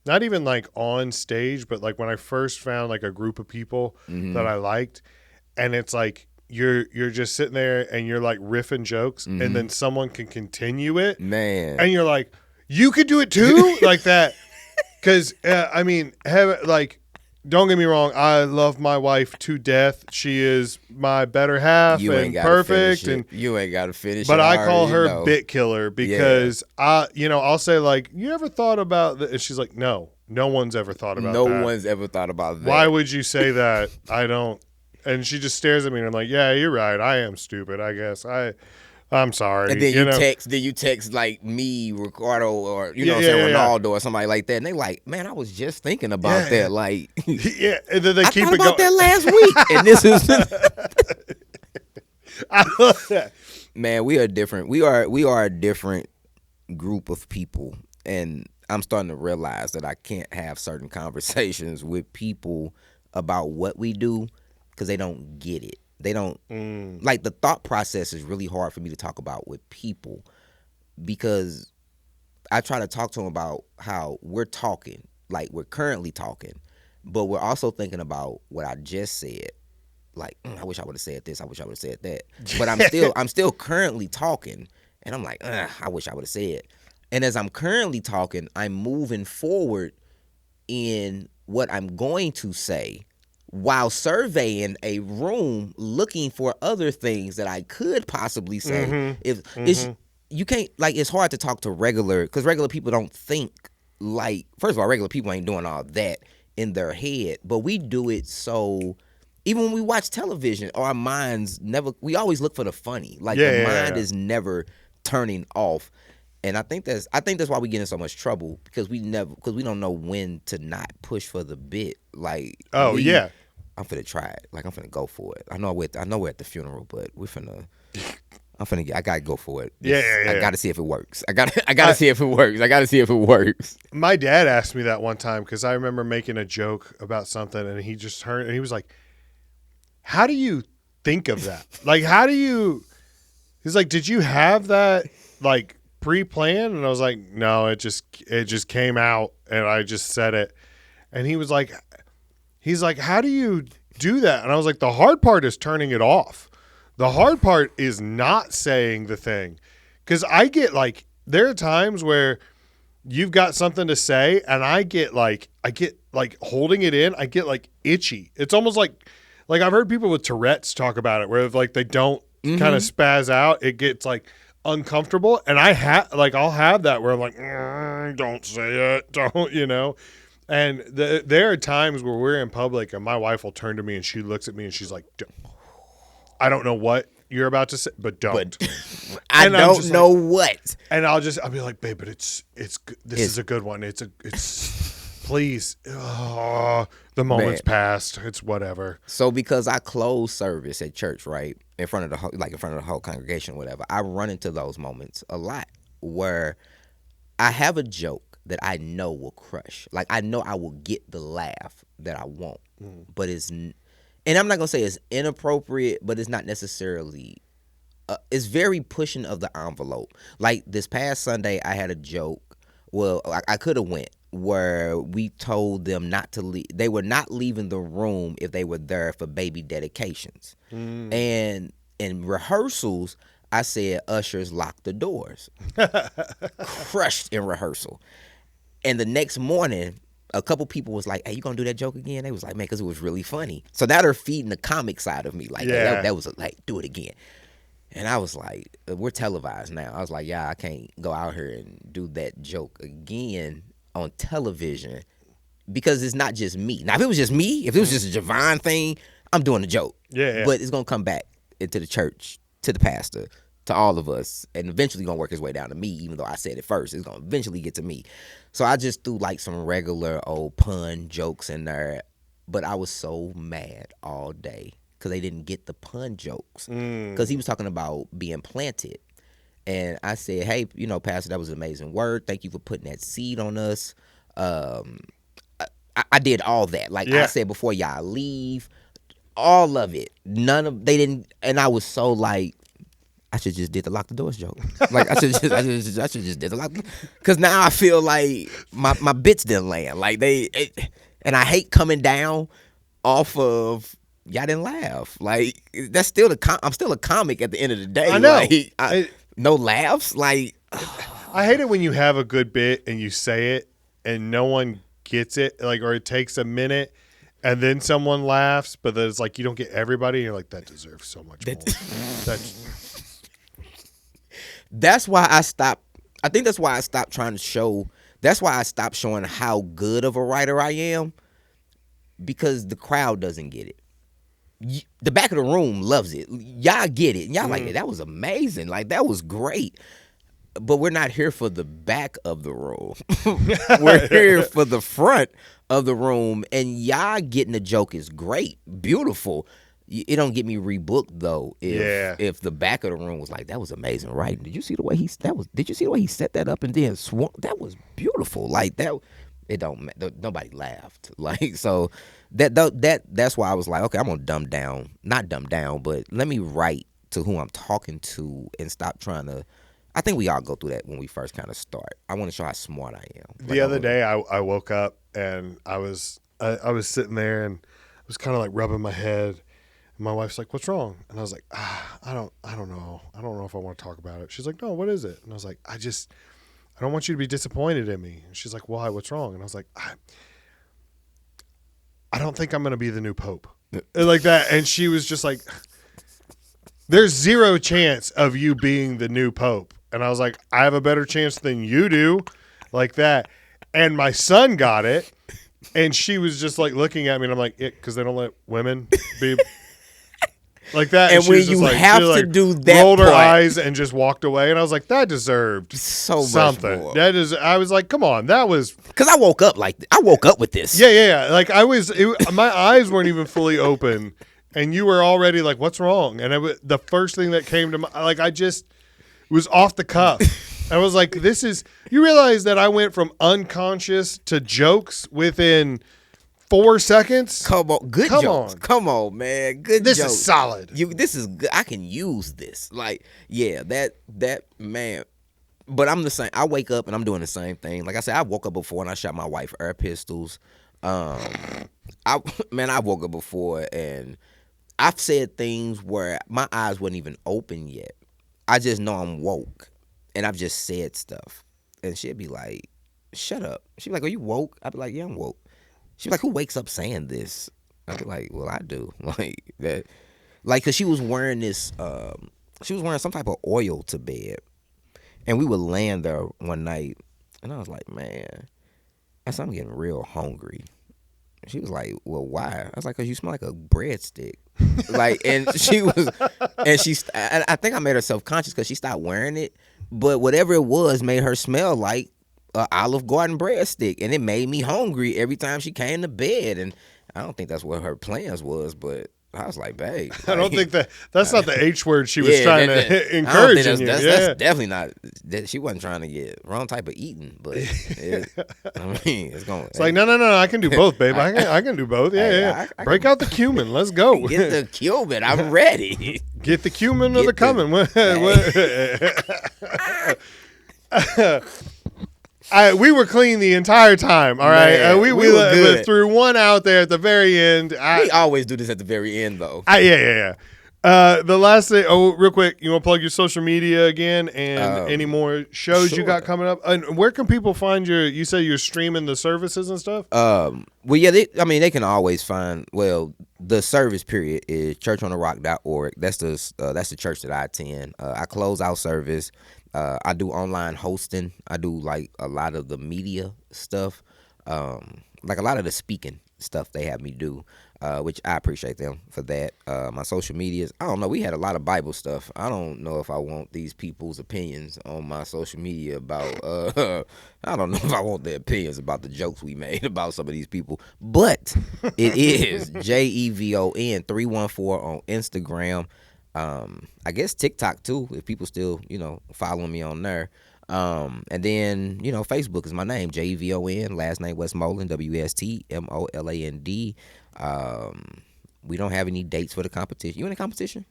not even like on stage, but like when I first found like a group of people that I liked, and it's like. You're just sitting there and you're like riffing jokes, and then someone can continue it, man, and you're like, you could do it too, like that. Because I mean, don't get me wrong, I love my wife to death. She is my better half and perfect, and you ain't got to finish. But I call her bit killer because I'll say like, you ever thought about that? And she's like, no one's ever thought about that. No one's ever thought about that. Why would you say that? I don't. And she just stares at me, and I'm like, yeah, you're right. I am stupid, I guess. I'm sorry. And then you text like me, Ricardo, or Ronaldo or somebody like that, and they like, man, I was just thinking about that. Like, yeah, and then they keep it going. I thought about that last week, and this is. I love that. Man, we are different. We are a different group of people, and I'm starting to realize that I can't have certain conversations with people about what we do. Because they don't get it. They don't like the thought process is really hard for me to talk about with people because I try to talk to them about how we're talking, like we're currently talking, but we're also thinking about what I just said. Like, I wish I would have said this. I wish I would have said that. But I'm still currently talking, and I'm like, I wish I would have said. And as I'm currently talking, I'm moving forward in what I'm going to say. While surveying a room, looking for other things that I could possibly say. You can't, like, it's hard to talk to because regular people don't think like. First of all, regular people ain't doing all that in their head, but we do it so. Even when we watch television, our minds never. We always look for the funny. Like the mind is never turning off, and I think that's why we get in so much trouble because we don't know when to not push for the bit. Like, I'm finna try it. Like, I'm finna go for it. I know we're at the funeral, but I gotta go for it. I gotta see if it works. I gotta see if it works. I gotta see if it works. My dad asked me that one time because I remember making a joke about something, and he just heard, and he was like, "How do you think of that? Like, how do you?" He's like, "Did you have that like pre-planned?" And I was like, "No, it just came out, and I just said it." And he was like. He's like, how do you do that? And I was like, the hard part is turning it off. The hard part is not saying the thing. Because I get like, there are times where you've got something to say and I get like holding it in, I get like itchy. It's almost like I've heard people with Tourette's talk about it where if like they don't kind of spaz out, it gets like uncomfortable. And I'll have that where I'm like, don't say it, don't. And there are times where we're in public and my wife will turn to me and she looks at me and she's like, I don't know what you're about to say, but don't. I don't know what. And I'll be like, babe, but it's this is a good one. It's please. Oh, the moment's passed. It's whatever. So because I close service at church, right, in front of the whole congregation, whatever, I run into those moments a lot where I have a joke that I know will crush. Like, I know I will get the laugh that I want. But and I'm not going to say it's inappropriate, but it's not necessarily, it's very pushing of the envelope. Like, this past Sunday, I had a joke, well, I could have went, where we told them not to leave. They were not leaving the room if they were there for baby dedications. And in rehearsals, I said, ushers, lock the doors. Crushed in rehearsal. And the next morning, a couple people was like, hey, you gonna do that joke again? They was like, man, because it was really funny. So now they're feeding the comic side of me. Like, that was like, do it again. And I was like, we're televised now. I was like, yeah, I can't go out here and do that joke again on television because it's not just me. Now, if it was just me, if it was just a Jevon thing, I'm doing the joke. Yeah. But it's going to come back into the church, to the pastor, to all of us, and eventually gonna work his way down to me. Even though I said it first, it's gonna eventually get to me. So I just threw like some regular old pun jokes in there, but I was so mad all day because they didn't get the pun jokes because he was talking about being planted. And I said, hey, Pastor, that was an amazing word. Thank you for putting that seed on us. I did all that. Like I said before y'all leave, all of it. They didn't. And I was so like, I should just did the lock the doors joke. Like I should just did the lock. Because now I feel like my bits didn't land. Like and I hate coming down off of y'all didn't laugh. Like that's still I'm still a comic at the end of the day. I know. Like, no laughs. Like I hate it when you have a good bit and you say it and no one gets it. Like or it takes a minute. And then someone laughs, but then it's like you don't get everybody. And you're like, that deserves so much more. That's why I stopped. I think that's why I stopped trying to show. That's why I stopped showing how good of a writer I am, because the crowd doesn't get it. The back of the room loves it. Y'all get it. Y'all like it. That was amazing. Like that was great. But we're not here for the back of the room. We're here for the front of the room. And y'all getting the joke is great, beautiful. It don't get me rebooked though. If the back of the room was like, that was amazing, right? Did you see the way Did you see the way he set that up and then swung? That was beautiful. Like that. It don't. Nobody laughed. Like so. That's why I was like, okay, I'm gonna not dumb down, but let me write to who I'm talking to and stop trying to. I think we all go through that when we first kind of start. I want to show how smart I am. Like the other day, I woke up and I was sitting there and I was kind of like rubbing my head. My wife's like, "What's wrong?" And I was like, I don't know. I don't know if I want to talk about it." She's like, "No, what is it?" And I was like, I don't want you to be disappointed in me." And she's like, "Why? What's wrong?" And I was like, I don't think I'm going to be the new pope. Like that. And she was just like, "There's zero chance of you being the new pope." And I was like, "I have a better chance than you do." Like that. And my son got it. And she was just like looking at me and I'm like, because they don't let women be like that. And when you have to do that, rolled her eyes and just walked away. And I was like, that deserved something. Much more. I was like, come on, that was because I woke up with this. Yeah. Like my eyes weren't even fully open, and you were already like, what's wrong? And the first thing that came to my it was off the cuff. I was like, you realize that I went from unconscious to jokes within 4 seconds? Come on, good jokes. Come on, man, good jokes. This is solid. This is good. I can use this. Like, yeah, that man. But I'm the same. I wake up and I'm doing the same thing. Like I said, I woke up before and I shot my wife air pistols. I woke up before and I've said things where my eyes wasn't even open yet. I just know I'm woke. And I've just said stuff. And she'd be like, shut up. She'd be like, are you woke? I'd be like, yeah, I'm woke. She'd be like, who wakes up saying this? I'd be like, well, I do. Like that. Like, because she was wearing this, she was wearing some type of oil to bed. And we were laying there one night. And I was like, man, I'm getting real hungry. She was like, well, why? I was like, because you smell like a breadstick. Like, and she was, and I think I made her self-conscious because she stopped wearing it. But whatever it was made her smell like an Olive Garden breadstick. And it made me hungry every time she came to bed. And I don't think that's what her plans was, but I was like, babe. I don't think that's not the H word she was trying to encourage in you. That's definitely not. She wasn't trying to get wrong type of eating, but it's going. It's like, no, I can do both, babe. I can do both. Yeah. Break out the cumin. Let's go. Get the cumin. I'm ready. Get the cumin or the cumin. We were clean the entire time, all right? Man, we threw one out there at the very end. We always do this at the very end, though. Yeah. The last thing, real quick, you want to plug your social media again and any more shows you got coming up? And where can people find you say you're streaming the services and stuff? Well, yeah, they can always find, the service period is churchontherock.org. That's the church that I attend. I close out service. I do online hosting. I do like a lot of the media stuff. like a lot of the speaking stuff they have me do, which I appreciate them for that. My social medias, I don't know. We had a lot of Bible stuff. I don't know if I want these people's opinions on my social media about. I don't know if I want their opinions about the jokes we made about some of these people, but it is Jevon 314 on Instagram. I guess TikTok too, if people still following me on there. And then, Facebook is my name, Jevon, last name Westmoland, Wstmoland. We don't have any dates for the competition. You in a competition?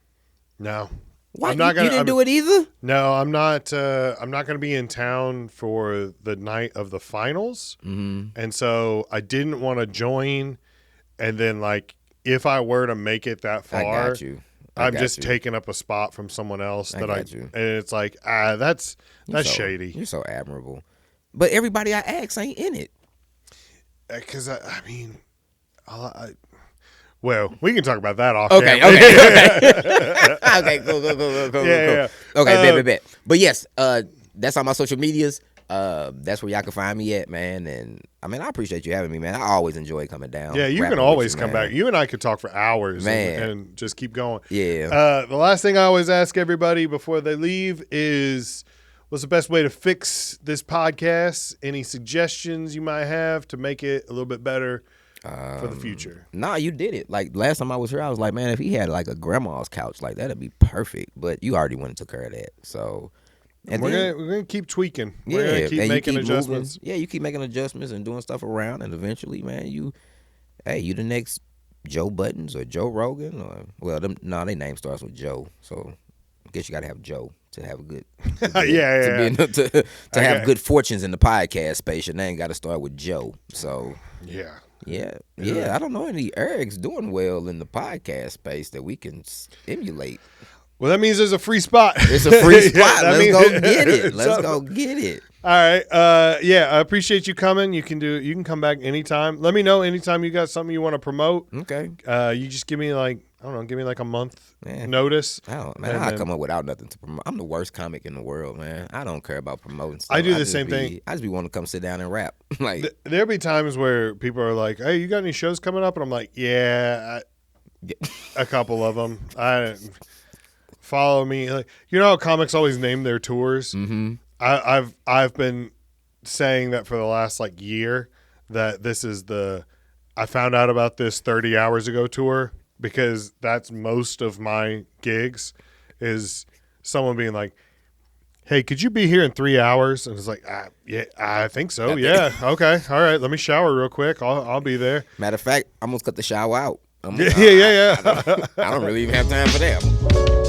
No. What? You didn't do it either? No, I'm not. I'm not going to be in town for the night of the finals. Mm-hmm. And so I didn't want to join. And then, if I were to make it that far, I got you. I'm just taking up a spot from someone else and it's that's shady. You're so admirable. But everybody I ask ain't in it. Because well, we can talk about that off camera. Okay, cool. Yeah. Okay, bet. But yes, that's on my social medias. That's where y'all can find me at, man. And I appreciate you having me, man. I always enjoy coming down. Yeah, you can always come back. You and I could talk for hours, man, and just keep going. Yeah. The last thing I always ask everybody before they leave is, what's the best way to fix this podcast? Any suggestions you might have to make it a little bit better for the future? Nah, you did it. Like last time I was here, I was like, man, if he had a grandma's couch, that'd be perfect. But you already went and took care of that, so. And we're gonna keep tweaking. We're gonna keep making adjustments. Yeah, you keep making adjustments and doing stuff around, and eventually, man, you the next Joe Buttons or Joe Rogan or their name starts with Joe, so I guess you got to have Joe to have a good to have good fortunes in the podcast space. Your name got to start with Joe. So yeah. I don't know any Erics doing well in the podcast space that we can emulate. Well, that means there's a free spot. It's a free spot. Let's go get it. Let's go get it. All right. I appreciate you coming. You can come back anytime. Let me know anytime you got something you want to promote. Okay. You just give me a month notice. I come up without nothing to promote. I'm the worst comic in the world, man. I don't care about promoting stuff. I do the same thing. I just be wanting to come sit down and rap. There'll be times where people are like, "Hey, you got any shows coming up?" And I'm like, "Yeah, a couple of them." Follow me. How comics always name their tours? Mm-hmm. I've been saying that for the last year, that this is I found out about this 30 hours ago tour, because that's most of my gigs is someone being like, "Hey, could you be here in 3 hours?" And it's like, yeah, I think so. Yeah. Okay. All right. Let me shower real quick. I'll be there. Matter of fact, I'm going to cut the shower out. Yeah. I don't really even have time for that.